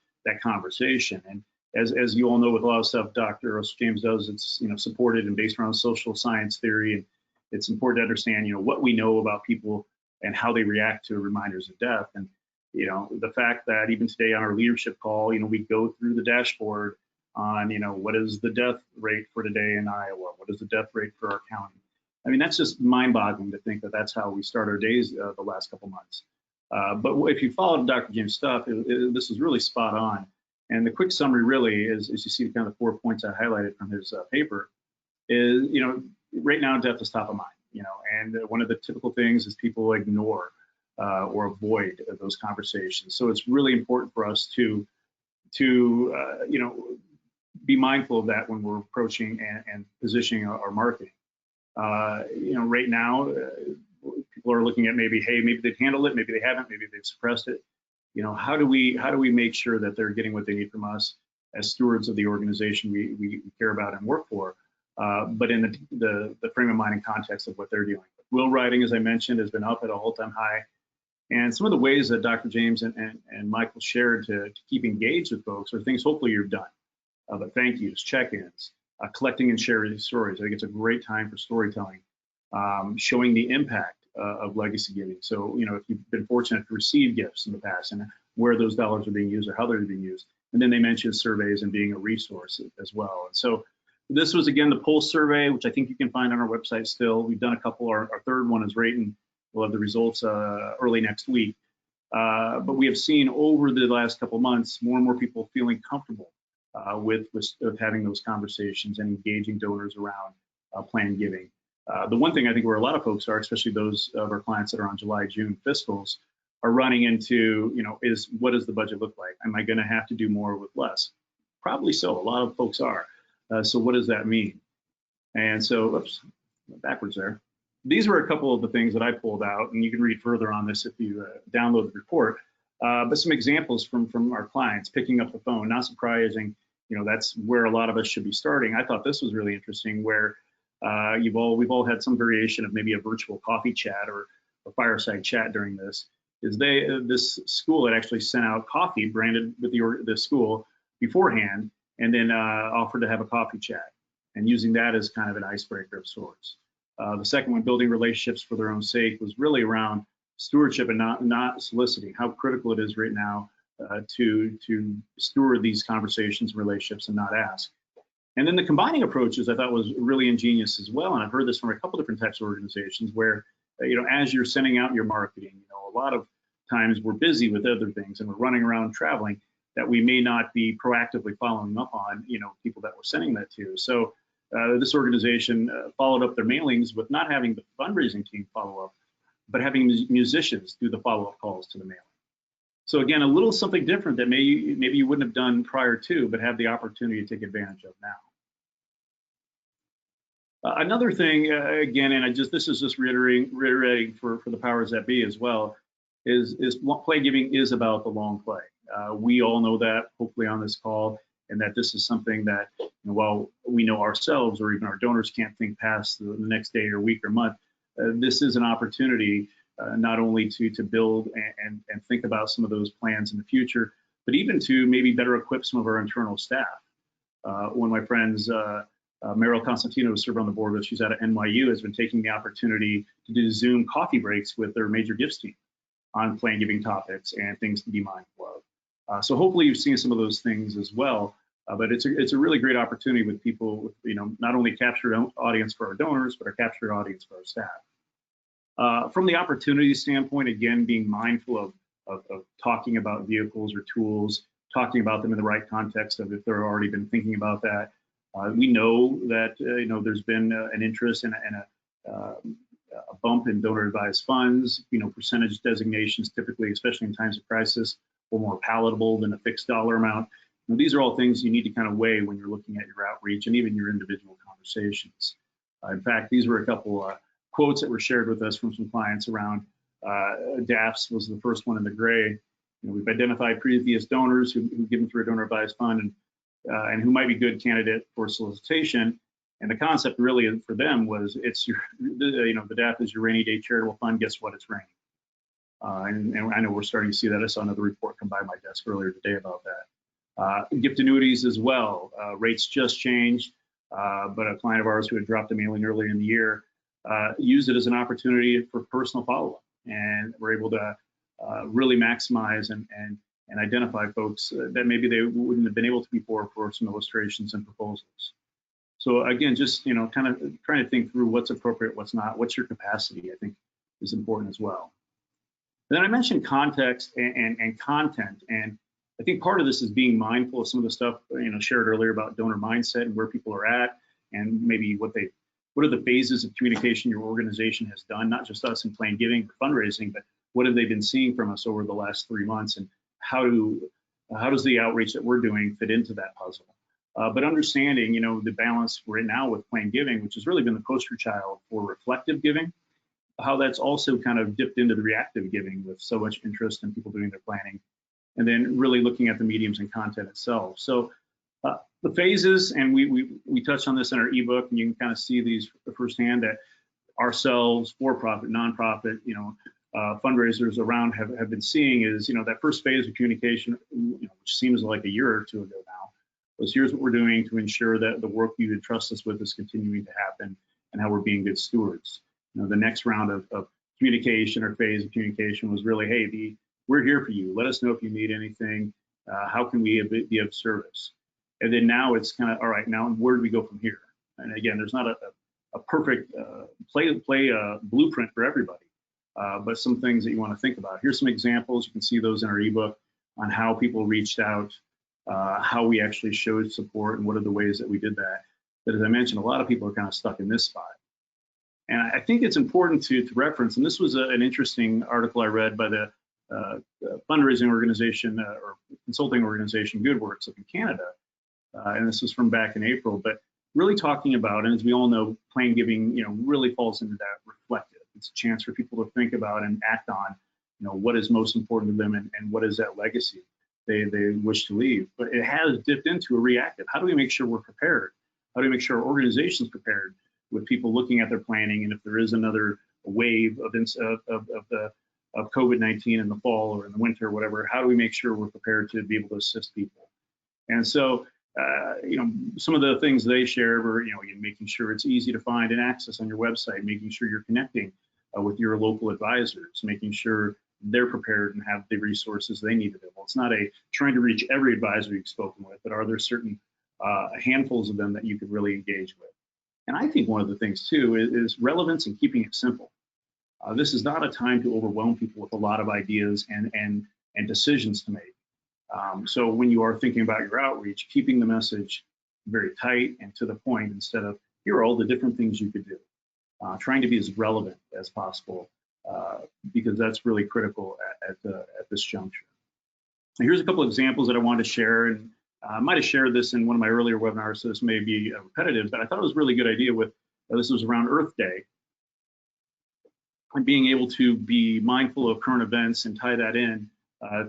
conversation? And as you all know, with a lot of stuff Dr. Russell James does, it's supported and based around social science theory, and it's important to understand what we know about people and how they react to reminders of death. And the fact that even today on our leadership call, we go through the dashboard on what is the death rate for today in Iowa, what is the death rate for our county. I mean, that's just mind-boggling to think that that's how we start our days the last couple months. But if you followed Dr. James' stuff, this is really spot on. And the quick summary really is, as you see kind of the 4 points I highlighted from his paper, is, right now death is top of mind, and one of the typical things is people ignore or avoid those conversations. So it's really important for us to be mindful of that when we're approaching and positioning our marketing. Right now, people are looking at maybe they've handled it, maybe they haven't, maybe they've suppressed it. How do we make sure that they're getting what they need from us as stewards of the organization we care about and work for, but in the frame of mind and context of what they're dealing with. Will writing, as I mentioned, has been up at an all-time high. And some of the ways that Dr. James and Michael shared to keep engaged with folks are things hopefully you've done. But thank yous, check-ins, collecting and sharing these stories. I think it's a great time for storytelling, showing the impact of legacy giving. So, if you've been fortunate to receive gifts in the past and where those dollars are being used or how they're being used. And then they mentioned surveys and being a resource as well. And so this was, again, the Pulse survey, which I think you can find on our website still. We've done a couple. Our third one is rating. We'll have the results early next week. But we have seen over the last couple months, more and more people feeling comfortable with having those conversations and engaging donors around planned giving. The one thing I think where a lot of folks are, especially those of our clients that are on July, June fiscals, are running into, is what does the budget look like? Am I going to have to do more with less? Probably so. A lot of folks are. So what does that mean? And so, oops, backwards there. These were a couple of the things that I pulled out, and you can read further on this if you download the report. But some examples from our clients picking up the phone, not surprising. That's where a lot of us should be starting. I thought this was really interesting, where we've all had some variation of maybe a virtual coffee chat or a fireside chat during this. This school had actually sent out coffee branded with the school beforehand, and then offered to have a coffee chat, and using that as kind of an icebreaker of sorts. The second one, building relationships for their own sake, was really around stewardship and not soliciting. How critical it is right now to steward these conversations and relationships and not ask. And then the combining approaches I thought was really ingenious as well. And I've heard this from a couple different types of organizations where, as you're sending out your marketing, a lot of times we're busy with other things and we're running around traveling that we may not be proactively following up on, people that we're sending that to. So this organization followed up their mailings with not having the fundraising team follow up, but having musicians do the follow-up calls to the mailing. So again, a little something different that maybe you wouldn't have done prior to, but have the opportunity to take advantage of now. Another thing, again, and this is just reiterating for the powers that be as well, is play giving is about the long play. We all know that, hopefully on this call, and that this is something that, while we know ourselves or even our donors can't think past the next day or week or month, this is an opportunity not only to build and think about some of those plans in the future, but even to maybe better equip some of our internal staff. One of my friends, Meryl Constantino, who served on the board with, she's out of NYU, has been taking the opportunity to do Zoom coffee breaks with their major gifts team on plan giving topics and things to be mindful of. So hopefully you've seen some of those things as well. But it's a really great opportunity with people, not only captured audience for our donors, but a captured audience for our staff. From the opportunity standpoint, again, being mindful of talking about vehicles or tools, talking about them in the right context of if they're already been thinking about that. We know that there's been an interest and a bump in donor advised funds. Percentage designations typically, especially in times of crisis, are more palatable than a fixed dollar amount. These are all things you need to kind of weigh when you're looking at your outreach and even your individual conversations. In fact, these were a couple quotes that were shared with us from some clients around DAFs was the first one in the gray. We've identified previous donors who've given through a donor advised fund and who might be good candidate for solicitation. And the concept really for them was it's the DAF is your rainy day charitable fund. Guess what? It's raining. And I know we're starting to see that. I saw another report come by my desk earlier today about that. Gift annuities as well. Rates just changed, but a client of ours who had dropped a mailing earlier in the year used it as an opportunity for personal follow-up, and we're able to really maximize and identify folks that maybe they wouldn't have been able to before for some illustrations and proposals. So again, just kind of trying to think through what's appropriate, what's not, what's your capacity, I think is important as well. And then I mentioned context and content, and I think part of this is being mindful of some of the stuff shared earlier about donor mindset and where people are at, and maybe what are the phases of communication your organization has done, not just us in plan giving or fundraising, but what have they been seeing from us over the last 3 months, and how does the outreach that we're doing fit into that puzzle? But understanding, the balance we're in now with plan giving, which has really been the poster child for reflective giving, how that's also kind of dipped into the reactive giving with so much interest in people doing their planning, and then really looking at the mediums and content itself. So the phases, and we touched on this in our ebook, and you can kind of see these firsthand that ourselves, for-profit, nonprofit, fundraisers around have been seeing is, that first phase of communication, which seems like a year or two ago now, was here's what we're doing to ensure that the work you entrust us with is continuing to happen and how we're being good stewards. The next round of communication or phase of communication was really, hey, we're here for you. Let us know if you need anything. How can we be of service? And then now it's kind of, all right, now where do we go from here? And again, there's not a perfect blueprint for everybody, but some things that you want to think about. Here's some examples. You can see those in our ebook on how people reached out, how we actually showed support, and what are the ways that we did that. But as I mentioned, a lot of people are kind of stuck in this spot. And I think it's important to reference, and this was an interesting article I read by the fundraising organization or consulting organization GoodWorks up in Canada, and this was from back in April, but really talking about, and as we all know, plan giving, really falls into that reflective. It's a chance for people to think about and act on, what is most important to them, and what is that legacy they wish to leave. But it has dipped into a reactive. How do we make sure we're prepared? How do we make sure our organization's prepared with people looking at their planning, and if there is another wave of COVID-19 in the fall or in the winter or whatever, how do we make sure we're prepared to be able to assist people? And so, some of the things they shared were, making sure it's easy to find and access on your website, making sure you're connecting with your local advisors, making sure they're prepared and have the resources they need available. It's not trying to reach every advisor you've spoken with, but are there certain handfuls of them that you could really engage with? And I think one of the things too is relevance and keeping it simple. This is not a time to overwhelm people with a lot of ideas and decisions to make. So when you are thinking about your outreach, keeping the message very tight and to the point instead of here are all the different things you could do. Trying to be as relevant as possible because that's really critical at this juncture. And here's a couple of examples that I wanted to share, and I might have shared this in one of my earlier webinars, so this may be repetitive, but I thought it was a really good idea with, this was around Earth Day, and being able to be mindful of current events and tie that in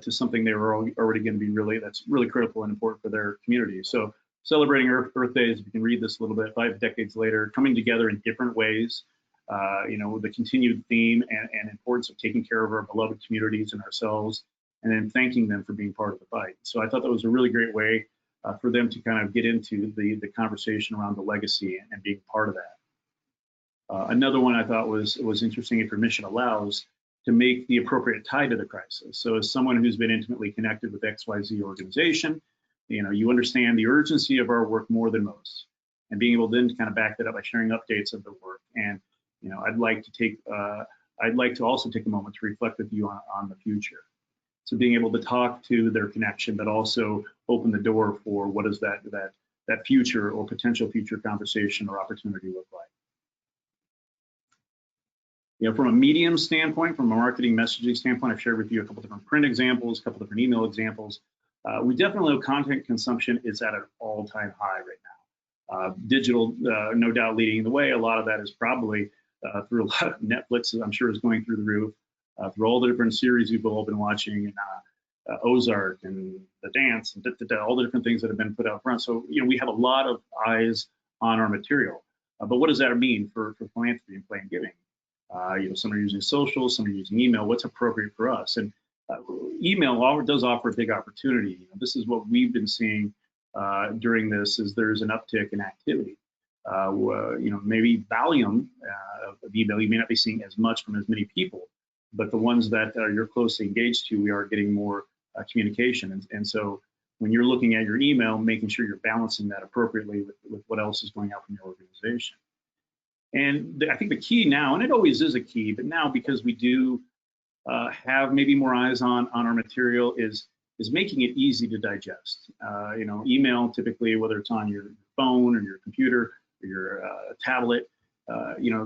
to something they were already going to be that's really critical and important for their community. So celebrating Earth Day, if you can read this a little bit, 5 decades later, coming together in different ways, the continued theme and importance of taking care of our beloved communities and ourselves, and then thanking them for being part of the fight. So I thought that was a really great way for them to kind of get into the conversation around the legacy and being part of that. Another one I thought was interesting, if permission allows, to make the appropriate tie to the crisis. So as someone who's been intimately connected with XYZ organization, you understand the urgency of our work more than most, and being able then to kind of back that up by sharing updates of the work. And I'd like to also take a moment to reflect with you on the future. So being able to talk to their connection, but also open the door for what does that future or potential future conversation or opportunity look like. From a medium standpoint, from a marketing messaging standpoint, I've shared with you a couple different print examples, a couple different email examples. We definitely know content consumption is at an all-time high right now. Digital, no doubt, leading the way. A lot of that is probably through a lot of Netflix, I'm sure, is going through the roof, through all the different series we've all been watching, and Ozark and The Dance, and all the different things that have been put out front. So, we have a lot of eyes on our material. But what does that mean for philanthropy and plan giving? Some are using social, some are using email. What's appropriate for us? And email does offer a big opportunity. This is what we've been seeing during this, is there's an uptick in activity. Maybe volume of email, you may not be seeing as much from as many people, but the ones that you're closely engaged to, we are getting more communication. And so when you're looking at your email, making sure you're balancing that appropriately with what else is going out from your organization. And I think the key now, and it always is a key, but now because we do have maybe more eyes on our material, is making it easy to digest. Email typically, whether it's on your phone or your computer or your tablet,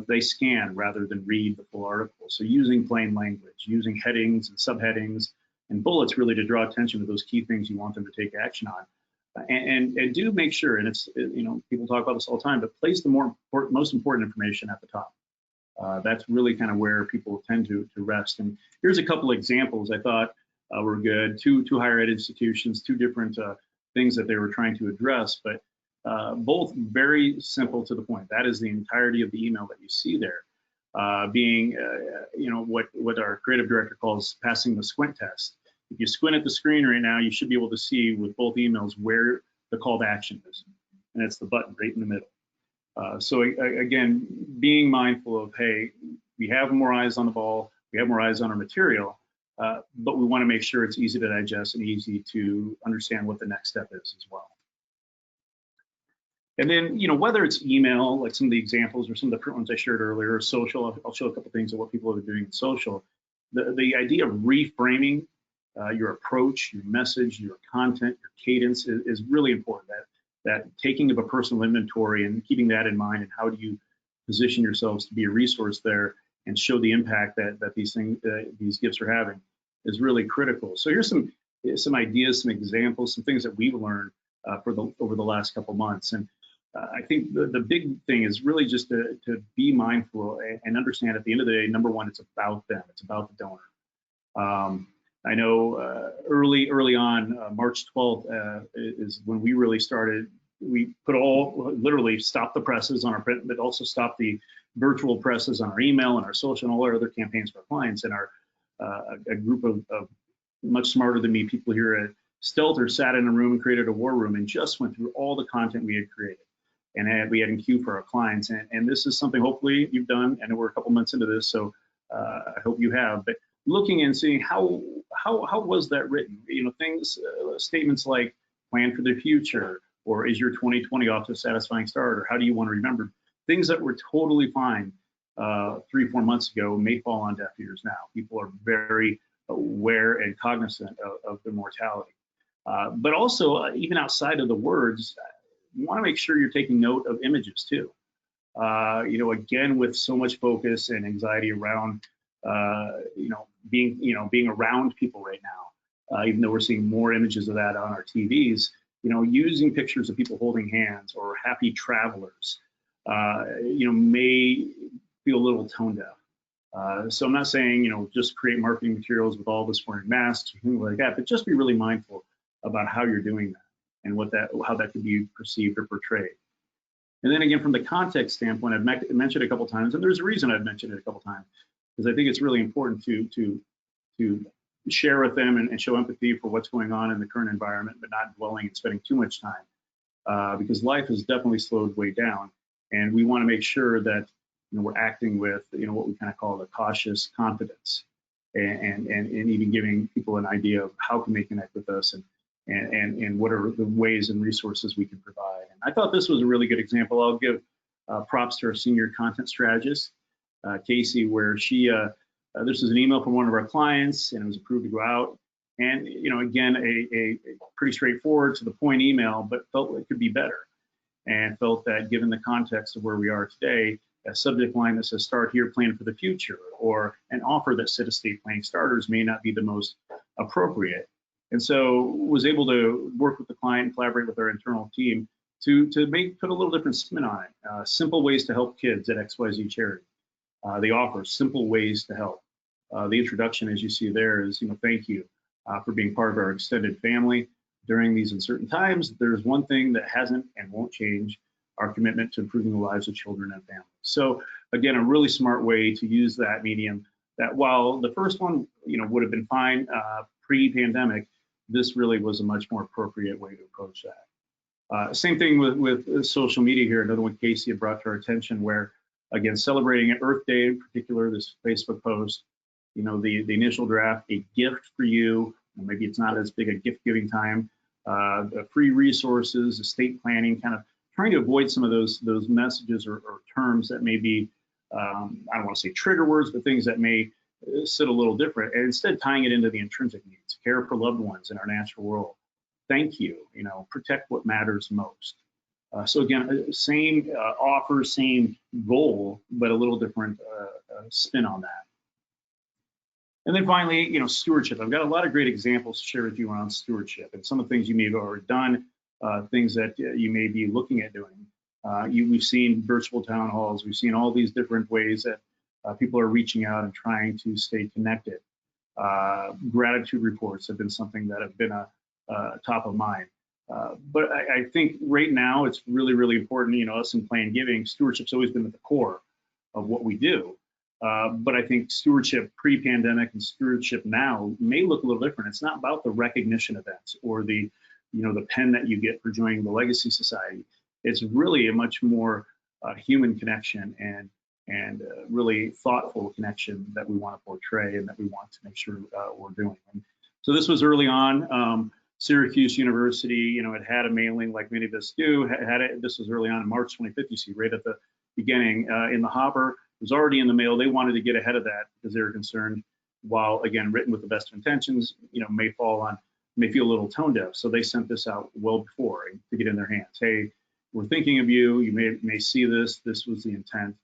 they scan rather than read the full article. So using plain language, using headings and subheadings and bullets really to draw attention to those key things you want them to take action on. And do make sure, and it's, people talk about this all the time, but place the most important information at the top. That's really kind of where people tend to rest. And here's a couple of examples I thought were good. Two higher ed institutions, two different things that they were trying to address, but both very simple to the point. That is the entirety of the email that you see there, being what our creative director calls passing the squint test. If you squint at the screen right now, you should be able to see with both emails where the call to action is, and it's the button right in the middle. So again, being mindful of, hey, we have more eyes on the ball, we have more eyes on our material, but we want to make sure it's easy to digest and easy to understand what the next step is as well. And then, whether it's email, like some of the examples or some of the print ones I shared earlier, or social, I'll show a couple things of what people are doing in social. The idea of reframing your approach, your message, your content, your cadence is really important. That taking of a personal inventory and keeping that in mind, and how do you position yourselves to be a resource there and show the impact that these gifts are having, is really critical. So here's some ideas, some examples, some things that we've learned over the last couple months. And I think the big thing is really just to be mindful and understand, at the end of the day, number one, it's about them. It's about the donor. I know early on, March 12th is when we really started. We literally stopped the presses on our print, but also stopped the virtual presses on our email and our social and all our other campaigns for our clients. And a group of much smarter than me people here at Stelter sat in a room and created a war room and just went through all the content we had created and we had in queue for our clients. And this is something hopefully you've done. I know we're a couple months into this, so I hope you have. But looking and seeing how was that written? Things, statements like plan for the future, or is your 2020 off to a satisfying start, or how do you want to remember? Things that were totally fine 3-4 months ago may fall on deaf ears now. People are very aware and cognizant of their mortality. But also, even outside of the words, you want to make sure you're taking note of images too. Again, with so much focus and anxiety around being around people right now, even though we're seeing more images of that on our TVs, using pictures of people holding hands or happy travelers, may feel a little tone deaf. So I'm not saying, just create marketing materials with all this wearing masks or things like that, but just be really mindful about how you're doing that and how that could be perceived or portrayed. And then again, from the context standpoint, I've mentioned it a couple times, and there's a reason I've mentioned it a couple times, because I think it's really important to share with them and show empathy for what's going on in the current environment, but not dwelling and spending too much time, because life has definitely slowed way down, and we want to make sure that we're acting with what we kind of call the cautious confidence, and even giving people an idea of how can they connect with us and what are the ways and resources we can provide. And I thought this was a really good example. I'll give props to our senior content strategist, Casey, where she, this is an email from one of our clients and it was approved to go out. And, again, a pretty straightforward to the point email, but felt it could be better. And felt that given the context of where we are today, a subject line that says start here, plan for the future, or an offer that said estate planning starters may not be the most appropriate. And so was able to work with the client and collaborate with our internal team to put a little different spin on it. Simple ways to help kids at XYZ charity. They offer simple ways to help. The introduction, as you see there, is, thank you for being part of our extended family during these uncertain times. There's one thing that hasn't and won't change: our commitment to improving the lives of children and families. So again, a really smart way to use that medium that while the first one, would have been fine pre-pandemic, this really was a much more appropriate way to approach that. Same thing with social media here. Another one Casey had brought to our attention where, again, celebrating Earth Day in particular, this Facebook post, the initial draft, a gift for you. Maybe it's not as big a gift giving time. Free resources, estate planning, kind of trying to avoid some of those messages or terms that may be, I don't want to say trigger words, but things that may sit a little different, and instead tying it into the intrinsic needs, care for loved ones in our natural world. Thank you, protect what matters most. So again, same offer, same goal, but a little different spin on that. And then finally, stewardship. I've got a lot of great examples to share with you around stewardship and some of the things you may have already done, things that you may be looking at doing. We've seen virtual town halls. We've seen all these different ways that people are reaching out and trying to stay connected. Gratitude reports have been something that have been a top of mind. But I think right now it's really, really important, us in Plan Giving, stewardship's always been at the core of what we do. But I think stewardship pre-pandemic and stewardship now may look a little different. It's not about the recognition events or the pen that you get for joining the Legacy Society. It's really a much more human connection and really thoughtful connection that we want to portray and that we want to make sure we're doing. And so this was early on. Syracuse University, it had a mailing like many of us do. This was early on in March 25th. You see right at the beginning in the hopper. It was already in the mail. They wanted to get ahead of that because they were concerned, while again written with the best of intentions, may feel a little tone deaf. So they sent this out well before to get in their hands. Hey, we're thinking of you. You may see this. This was the intent.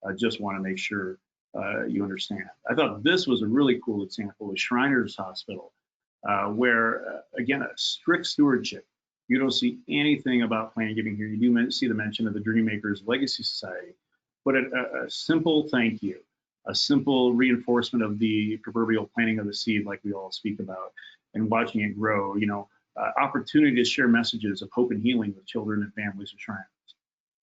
I just want to make sure you understand. I thought this was a really cool example with Shriners Hospital, where again, a strict stewardship. You don't see anything about Plan Giving here. You do see the mention of the Dreammakers Legacy Society, but a simple thank you, a simple reinforcement of the proverbial planting of the seed, like we all speak about, and watching it grow. Opportunity to share messages of hope and healing with children and families of Shriners.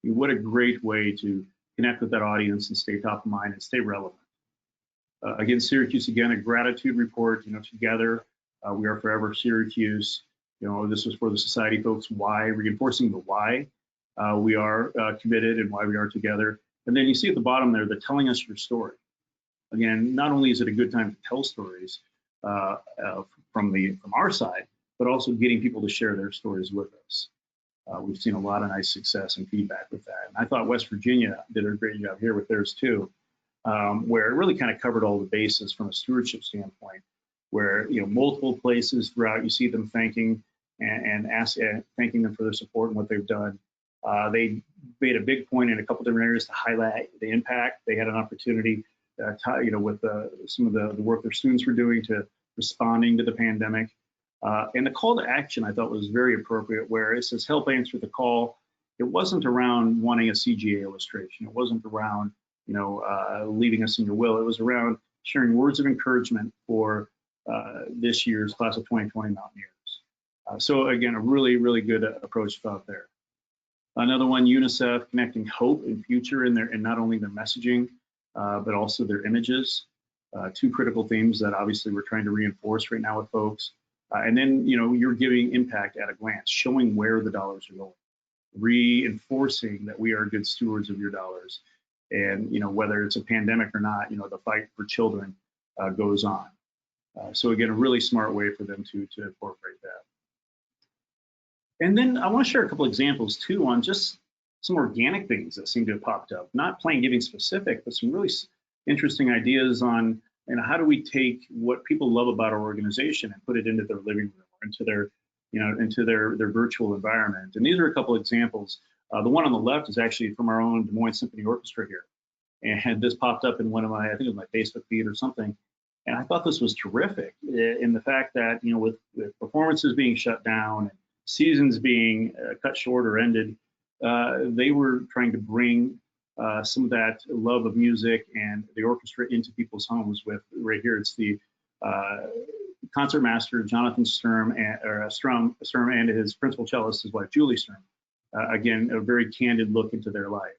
What a great way to connect with that audience and stay top of mind and stay relevant. Again, Syracuse, again, a gratitude report. Together we are forever Syracuse. This was for the society folks. Why? Reinforcing the why we are committed and why we are together. And then you see at the bottom there, the telling us your story. Again, not only is it a good time to tell stories from our side, but also getting people to share their stories with us. We've seen a lot of nice success and feedback with that. And I thought West Virginia did a great job here with theirs too, where it really kind of covered all the bases from a stewardship standpoint, where multiple places throughout you see them thanking thanking them for their support and what they've done. They made a big point in a couple different areas to highlight the impact. They had an opportunity, with some of the work their students were doing to responding to the pandemic. And the call to action I thought was very appropriate, where it says help answer the call. It wasn't around wanting a CGA illustration. It wasn't around leaving us in your will. It was around sharing words of encouragement for this year's class of 2020 Mountaineers. So again, a really, really good approach thought there. Another one, UNICEF, connecting hope and future in not only their messaging, but also their images. Two critical themes that obviously we're trying to reinforce right now with folks. And then, you're giving impact at a glance, showing where the dollars are going, reinforcing that we are good stewards of your dollars. And, whether it's a pandemic or not, the fight for children goes on. So again, a really smart way for them to incorporate that. And then I want to share a couple examples too on just some organic things that seem to have popped up, not Plan Giving specific, but some really interesting ideas on how do we take what people love about our organization and put it into their living room or into their virtual environment. And these are a couple examples. The one on the left is actually from our own Des Moines Symphony Orchestra here. And this popped up in one of I think it was my Facebook feed or something. And I thought this was terrific in the fact that, with performances being shut down and seasons being cut short or ended, they were trying to bring some of that love of music and the orchestra into people's homes with, right here, it's the concertmaster, Jonathan Sturm and his principal cellist, his wife, Julie Sturm. Again, a very candid look into their life.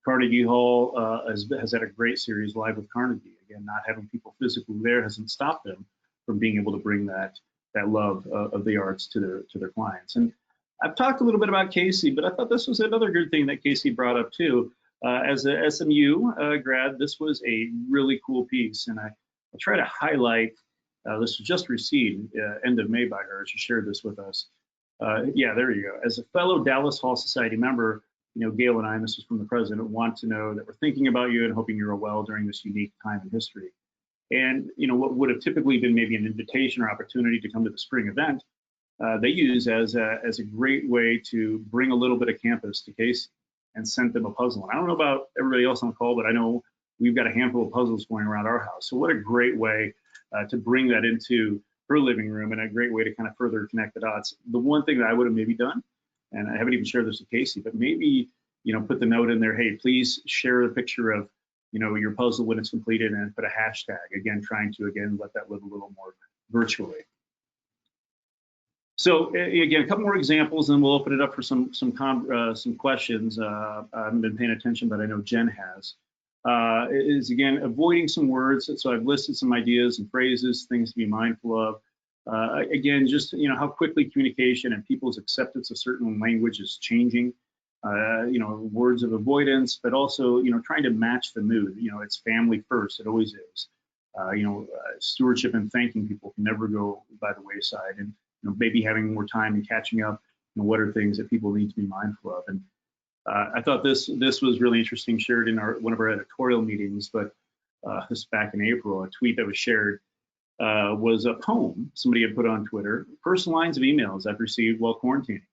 Carnegie Hall has had a great series, Live with Carnegie. again, not having people physically there hasn't stopped them from being able to bring that love of the arts to their clients. And I've talked a little bit about Casey, but I thought this was another good thing that Casey brought up too. As a SMU grad, this was a really cool piece, and I try to highlight. This was just received end of May by her. She shared this with us. Yeah, there you go. As a fellow Dallas Hall Society member, Gail and I, and this is from the president, want to know that we're thinking about you and hoping you're well during this unique time in history. And what would have typically been maybe an invitation or opportunity to come to the spring event, they use as a great way to bring a little bit of campus to Casey and sent them a puzzle. And I don't know about everybody else on the call, but I know we've got a handful of puzzles going around our house. So what a great way to bring that into her living room, and a great way to kind of further connect the dots. The one thing that I would have maybe done, and I haven't even shared this with Casey, but maybe put the note in there, hey, please share a picture of your puzzle when it's completed, and put a hashtag, again, trying to let that live a little more virtually. So again, a couple more examples, and we'll open it up for some questions. I haven't been paying attention, but I know Jen has. Is again avoiding some words. So I've listed some ideas and phrases, things to be mindful of. Again, just how quickly communication and people's acceptance of certain language is changing. Words of avoidance, but also trying to match the mood. It's family first. It always is. Stewardship and thanking people can never go by the wayside, and maybe having more time and catching up. What are things that people need to be mindful of? And I thought this was really interesting, shared in one of our editorial meetings, but this back in April, a tweet that was shared was a poem somebody had put on Twitter, personal lines of emails I've received while quarantining.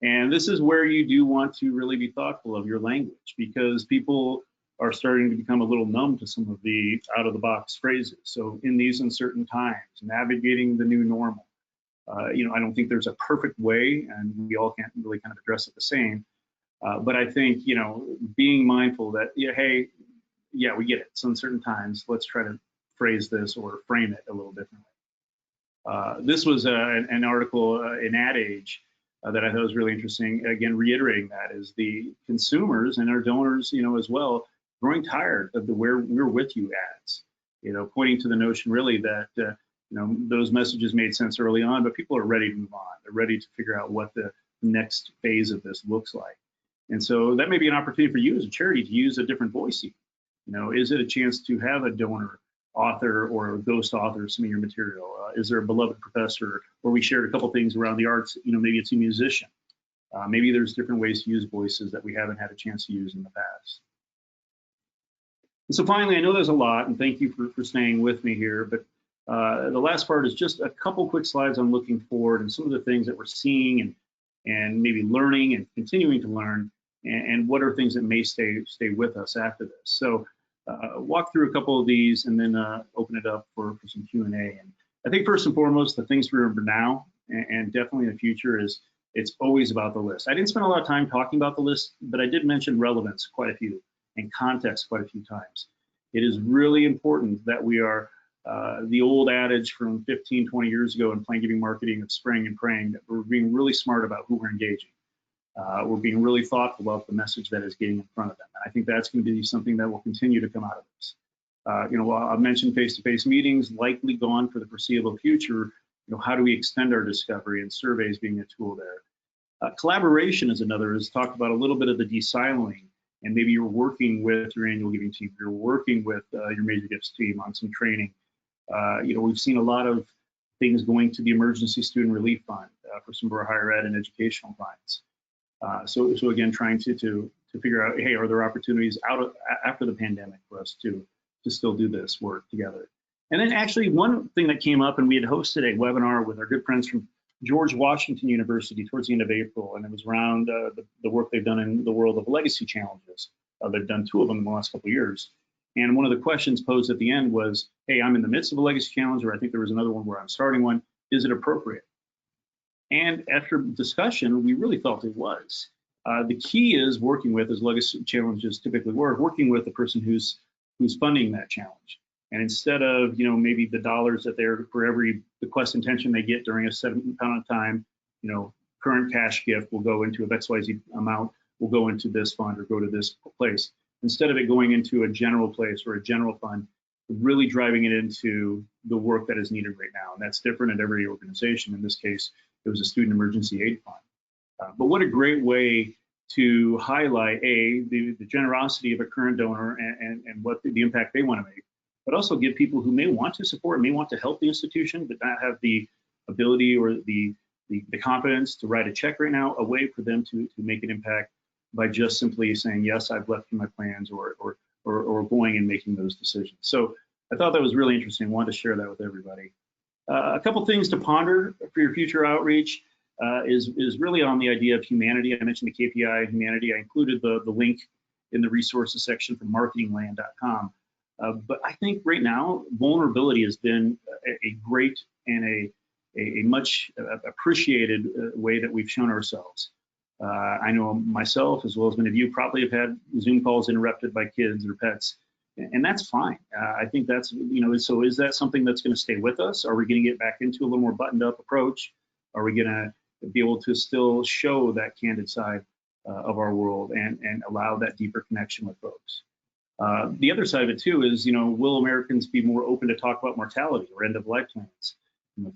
And this is where you do want to really be thoughtful of your language, because people are starting to become a little numb to some of the out-of-the-box phrases. So in these uncertain times, navigating the new normal, I don't think there's a perfect way, and we all can't really kind of address it the same. But I think, being mindful that, hey, yeah, we get it. It's uncertain times. Let's try to phrase this or frame it a little differently. This was an article in Ad Age that I thought was really interesting. Again, reiterating that is the consumers and our donors, as well, growing tired of the "we're with you" ads. Pointing to the notion really that those messages made sense early on, but people are ready to move on. They're ready to figure out what the next phase of this looks like. And so that may be an opportunity for you as a charity to use a different voice. Is it a chance to have a donor author or a ghost author some of your material? Is there a beloved professor? Or we shared a couple things around the arts. Maybe it's a musician. Maybe there's different ways to use voices that we haven't had a chance to use in the past. And so finally, I know there's a lot, and thank you for staying with me here, but the last part is just a couple quick slides on looking forward and some of the things that we're seeing and maybe learning and continuing to learn, and what are things that may stay with us after this. So walk through a couple of these and then open it up for some Q&A. And I think first and foremost, the things to remember now and definitely in the future is it's always about the list. I didn't spend a lot of time talking about the list, but I did mention relevance quite a few and context quite a few times. It is really important that we are the old adage from 15, 20 years ago in plan giving marketing of spraying and praying, that we're being really smart about who we're engaging. We're being really thoughtful about the message that is getting in front of them. And I think that's going to be something that will continue to come out of this. I've mentioned face-to-face meetings likely gone for the foreseeable future. How do we extend our discovery, and surveys being a tool there. Collaboration is another, is talked about a little bit of the de-siloing, and maybe you're working with your annual giving team, you're working with your major gifts team on some training. We've seen a lot of things going to the Emergency Student Relief Fund for some of our higher ed and educational clients. So again, trying to figure out, hey, are there opportunities after the pandemic for us to still do this work together? And then actually one thing that came up, and we had hosted a webinar with our good friends from George Washington University towards the end of April, and it was around the work they've done in the world of legacy challenges. They've done 2 of them in the last couple of years. And one of the questions posed at the end was, hey, I'm in the midst of a legacy challenge, or I think there was another one where I'm starting one. Is it appropriate? And after discussion, we really felt it was. The key is working with, as legacy challenges typically work, working with the person who's funding that challenge. And instead of, maybe the dollars that they're, for every bequest intention they get during a 7 pound of time, current cash gift will go into a XYZ amount, will go into this fund or go to this place. Instead of it going into a general place or a general fund, really driving it into the work that is needed right now. And that's different at every organization. In this case, it was a student emergency aid fund. But what a great way to highlight the generosity of a current donor and what the impact they want to make, but also give people who may want to support, may want to help the institution, but not have the ability or the confidence to write a check right now, a way for them to make an impact by just simply saying, yes, I've left you my plans, or going and making those decisions. So I thought that was really interesting. I wanted to share that with everybody. A couple things to ponder for your future outreach is really on the idea of humanity. I mentioned the KPI humanity. I included the link in the resources section from marketingland.com. But I think right now, vulnerability has been a great and a much appreciated way that we've shown ourselves. I know myself, as well as many of you, probably have had Zoom calls interrupted by kids or pets, and that's fine. I think that's, so is that something that's going to stay with us? Are we going to get back into a little more buttoned up approach? Are we going to be able to still show that candid side of our world and allow that deeper connection with folks? The other side of it too is, will Americans be more open to talk about mortality or end of life plans?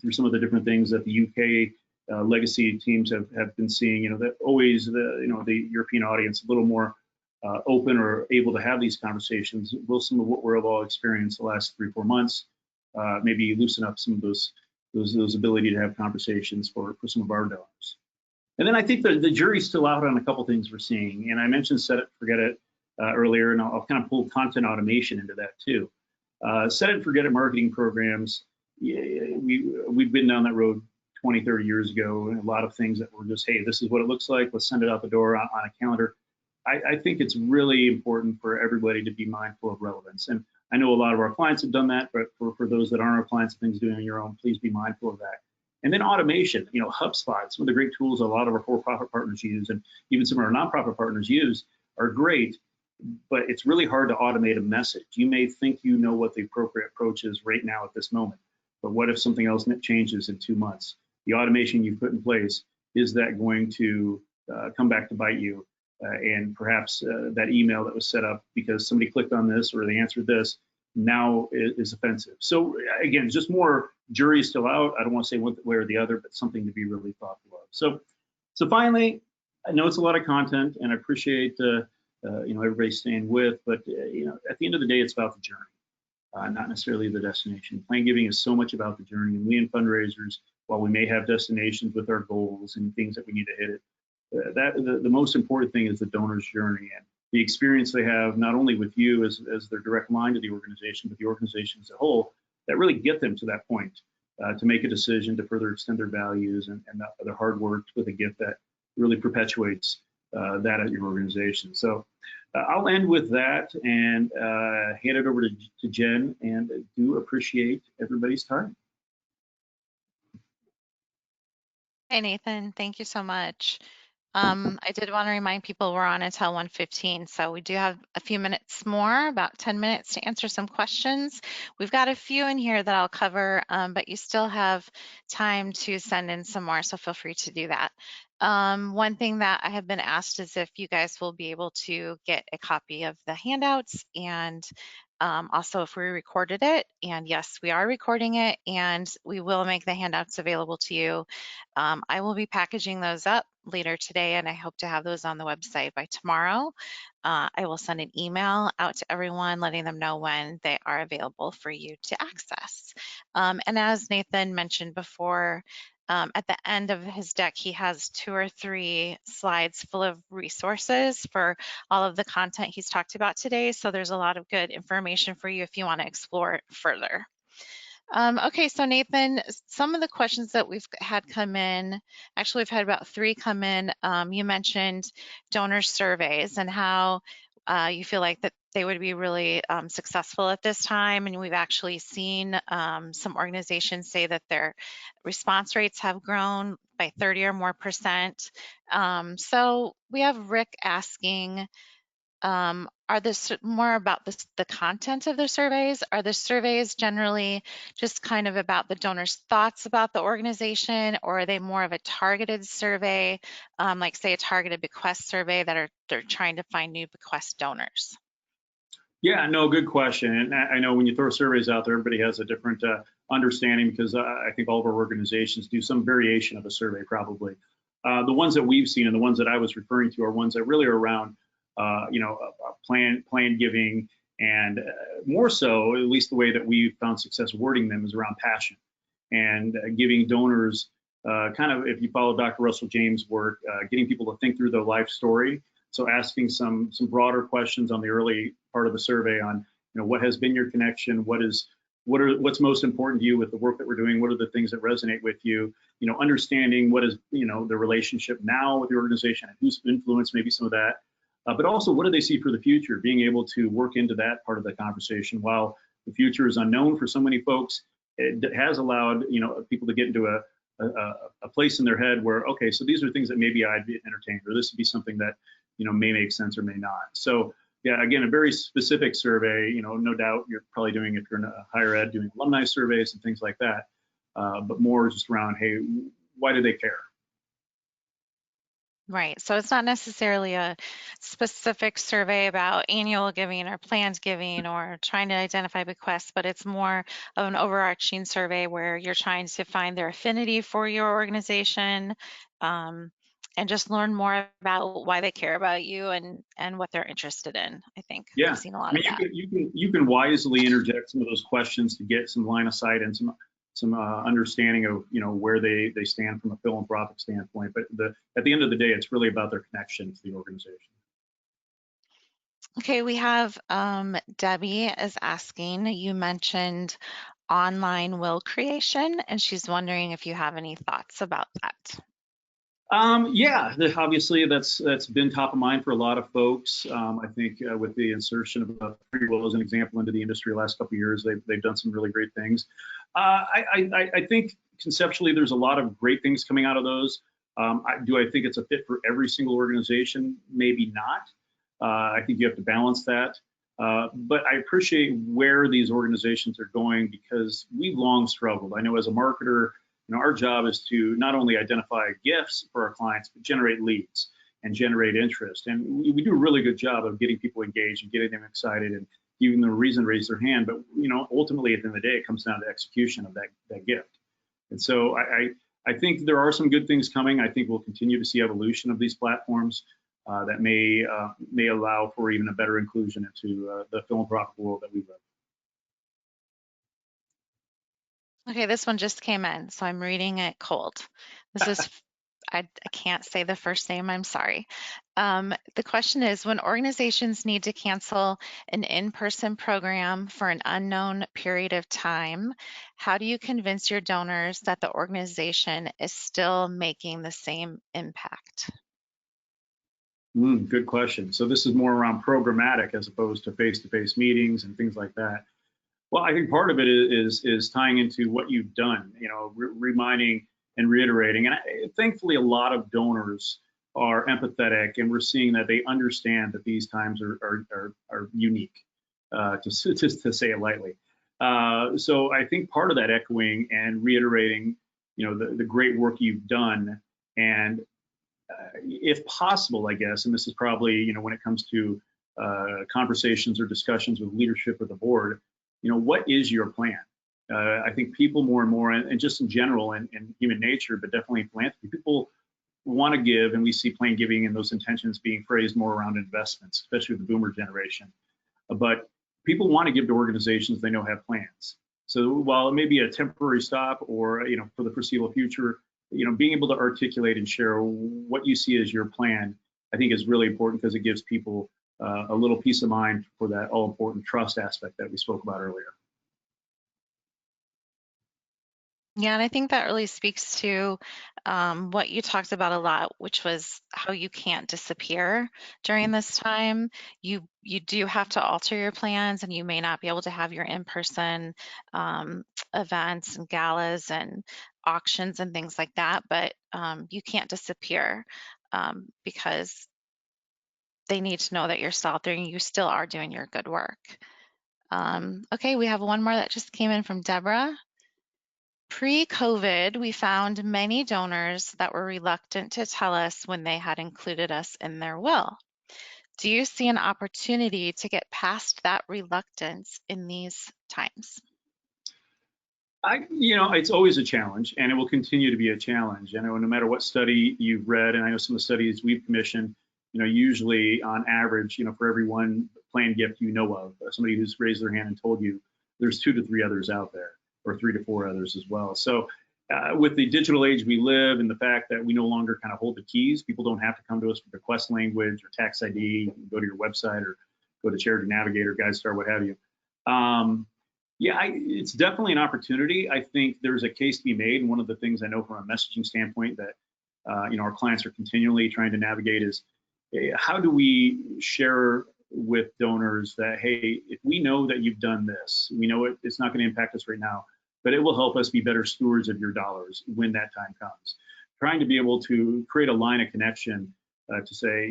Through some of the different things that the UK legacy teams have been seeing, that always the European audience a little more open or able to have these conversations. Will some of what we've all experienced the last 3-4 months maybe loosen up some of those ability to have conversations for some of our donors? And then I think the jury's still out on a couple things we're seeing. And I mentioned set it, forget it earlier, and I'll kind of pull content automation into that too. Set it, forget it marketing programs. We've been down that road 20, 30 years ago, and a lot of things that were just, hey, this is what it looks like. Let's send it out the door on a calendar. I think it's really important for everybody to be mindful of relevance. And I know a lot of our clients have done that, but for those that aren't our clients, things doing on your own, please be mindful of that. And then automation, HubSpot, some of the great tools a lot of our for-profit partners use, and even some of our nonprofit partners use, are great, but it's really hard to automate a message. You may think you know what the appropriate approach is right now at this moment, but what if something else changes in 2 months? The automation you put in place, is that going to come back to bite you? And perhaps that email that was set up because somebody clicked on this or they answered this now is offensive. So again, just more jury still out. I don't want to say one way or the other, but something to be really thoughtful of. So finally, I know it's a lot of content, and I appreciate everybody staying with, but at the end of the day, it's about the journey, not necessarily the destination. Plan giving is so much about the journey, and we in fundraisers, while we may have destinations with our goals and things that we need to hit it, the most important thing is the donor's journey and the experience they have, not only with you as their direct line to the organization, but the organization as a whole, that really get them to that point to make a decision to further extend their values and their hard work with a gift that really perpetuates that at your organization. So I'll end with that and hand it over to Jen, and do appreciate everybody's time. Hey, Nathan, thank you so much. I did want to remind people we're on until 1:15, so we do have a few minutes more, about 10 minutes to answer some questions. We've got a few in here that I'll cover, but you still have time to send in some more, so feel free to do that. One thing that I have been asked is if you guys will be able to get a copy of the handouts, and also if we recorded it. And yes, we are recording it, and we will make the handouts available to you. I will be packaging those up later today, and I hope to have those on the website by tomorrow. I will send an email out to everyone letting them know when they are available for you to access. And as Nathan mentioned before, at the end of his deck, he has 2 or 3 slides full of resources for all of the content he's talked about today. So there's a lot of good information for you if you want to explore it further. Okay, so Nathan, some of the questions that we've had come in, actually we've had about 3 come in. You mentioned donor surveys and how you feel like that they would be really successful at this time, and we've actually seen some organizations say that their response rates have grown by 30 or more percent. So we have Rick asking, are this more about the content of the surveys? Are the surveys generally just kind of about the donor's thoughts about the organization, or are they more of a targeted survey, like say a targeted bequest survey that they're trying to find new bequest donors? Yeah, no, good question. And I know when you throw surveys out there, everybody has a different understanding because I think all of our organizations do some variation of a survey probably. The ones that we've seen and the ones that I was referring to are ones that really are around, plan giving, and more so, at least the way that we've found success wording them is around passion and giving donors kind of, if you follow Dr. Russell James' work, getting people to think through their life story. So asking some broader questions on the early part of the survey on, what has been your connection, what's most important to you with the work that we're doing, what are the things that resonate with you, understanding what is, the relationship now with the organization and who's influenced maybe some of that, but also what do they see for the future, being able to work into that part of the conversation. While the future is unknown for so many folks, it has allowed, people to get into a place in their head where, okay, so these are things that maybe I'd be entertained, or this would be something that, may make sense or may not. So yeah, again, a very specific survey, no doubt you're probably doing, if you're in a higher ed, doing alumni surveys and things like that, but more just around, hey, why do they care? Right. So it's not necessarily a specific survey about annual giving or planned giving or trying to identify bequests, but it's more of an overarching survey where you're trying to find their affinity for your organization, um, and just learn more about why they care about you and what they're interested in. I think Yeah, I've seen a I lot mean, of that. you can wisely interject some of those questions to get some line of sight and some understanding of, where they stand from a philanthropic standpoint. But at the end of the day, it's really about their connection to the organization. Okay, we have Debbie is asking, you mentioned online will creation, and she's wondering if you have any thoughts about that. Yeah, obviously that's been top of mind for a lot of folks. I think with the insertion of free will as an example into the industry the last couple of years, they've done some really great things. I think conceptually there's a lot of great things coming out of those. Do I think it's a fit for every single organization? Maybe not. I think you have to balance that. But I appreciate where these organizations are going because we've long struggled. I know as a marketer, our job is to not only identify gifts for our clients, but generate leads and generate interest. And we do a really good job of getting people engaged and getting them excited and giving them a reason to raise their hand. But ultimately, at the end of the day, it comes down to execution of that gift. And so I think there are some good things coming. I think we'll continue to see evolution of these platforms that may allow for even a better inclusion into the philanthropic world that we live. Okay, this one just came in, so I'm reading it cold. This is, I can't say the first name, I'm sorry. The question is, when organizations need to cancel an in-person program for an unknown period of time, how do you convince your donors that the organization is still making the same impact? Good question. So this is more around programmatic as opposed to face-to-face meetings and things like that. Well, I think part of it is tying into what you've done, reminding and reiterating. And thankfully, a lot of donors are empathetic, and we're seeing that they understand that these times are unique, to say it lightly. So I think part of that echoing and reiterating, the great work you've done, and if possible, I guess, and this is probably, when it comes to conversations or discussions with leadership of the board, what is your plan? I think people more and more, and just in general, and human nature, but definitely in philanthropy, people want to give, and we see plan giving and those intentions being phrased more around investments, especially with the boomer generation. But people want to give to organizations they know have plans. So while it may be a temporary stop or, for the foreseeable future, being able to articulate and share what you see as your plan, I think is really important because it gives people a little peace of mind for that all important trust aspect that we spoke about earlier. Yeah, and I think that really speaks to what you talked about a lot, which was how you can't disappear during this time. You do have to alter your plans, and you may not be able to have your in-person um, events and galas and auctions and things like that, but you can't disappear because they need to know that you're still out there and you still are doing your good work. Okay, we have one more that just came in from Deborah. Pre-COVID, we found many donors that were reluctant to tell us when they had included us in their will. Do you see an opportunity to get past that reluctance in these times? It's always a challenge, and it will continue to be a challenge. I know no matter what study you've read, and I know some of the studies we've commissioned, usually on average, for every one planned gift you know of, somebody who's raised their hand and told you, there's 2 to 3 others out there, or 3 to 4 others as well. So, with the digital age we live, and the fact that we no longer kind of hold the keys, people don't have to come to us with request language or tax ID. You can go to your website or go to Charity Navigator, GuideStar, what have you. Um, yeah, it's definitely an opportunity. I think there's a case to be made, and one of the things I know from a messaging standpoint that our clients are continually trying to navigate is how do we share with donors that, hey, if we know that you've done this, we know it's not going to impact us right now, but it will help us be better stewards of your dollars when that time comes. Trying to be able to create a line of connection to say,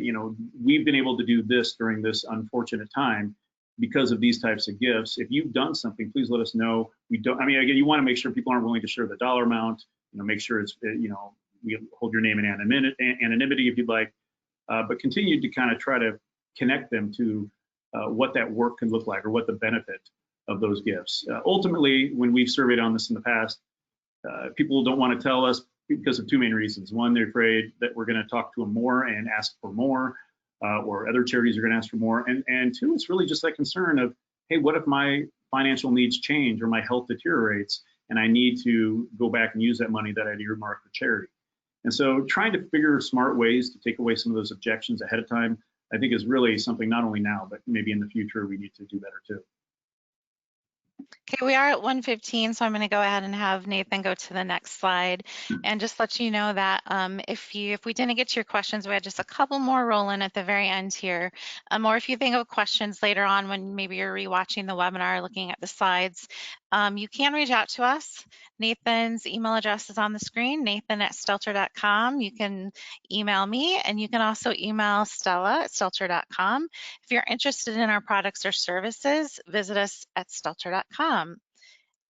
we've been able to do this during this unfortunate time because of these types of gifts. If you've done something, please let us know. We don't, I mean, again, you want to make sure people aren't willing to share the dollar amount, make sure it's, we hold your name in anonymity if you'd like, but continue to kind of try to connect them to what that work can look like or what the benefit of those gifts. Ultimately, when we've surveyed on this in the past, people don't want to tell us because of two main reasons. One, they're afraid that we're going to talk to them more and ask for more, or other charities are going to ask for more. And two, it's really just that concern of, hey, what if my financial needs change or my health deteriorates and I need to go back and use that money that I'd earmarked for charity? And so trying to figure smart ways to take away some of those objections ahead of time, I think is really something not only now, but maybe in the future we need to do better too. Okay, we are at 1:15, so I'm going to go ahead and have Nathan go to the next slide and just let you know that if we didn't get to your questions, we had just a couple more rolling at the very end here. Or if you think of questions later on when maybe you're rewatching the webinar, looking at the slides, you can reach out to us. Nathan's email address is on the screen, nathan@stelter.com. You can email me, and you can also email Stella@stelter.com. If you're interested in our products or services, visit us at stelter.com.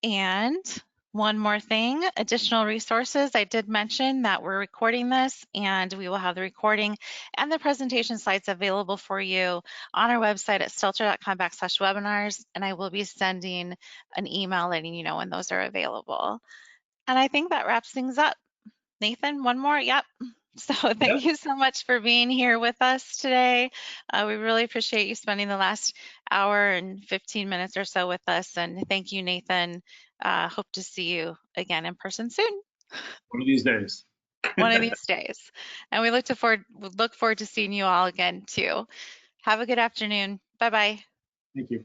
And one more thing, additional resources. I did mention that we're recording this, and we will have the recording and the presentation slides available for you on our website at stelter.com/webinars, and I will be sending an email letting you know when those are available. And I think that wraps things up. Nathan, one more? Yep. So thank Yep. you so much for being here with us today. We really appreciate you spending the last hour and 15 minutes or so with us. And thank you, Nathan. Hope to see you again in person soon, One of these days. one of these days. And we look forward to seeing you all again too. Have a good afternoon. Bye-bye. Thank you.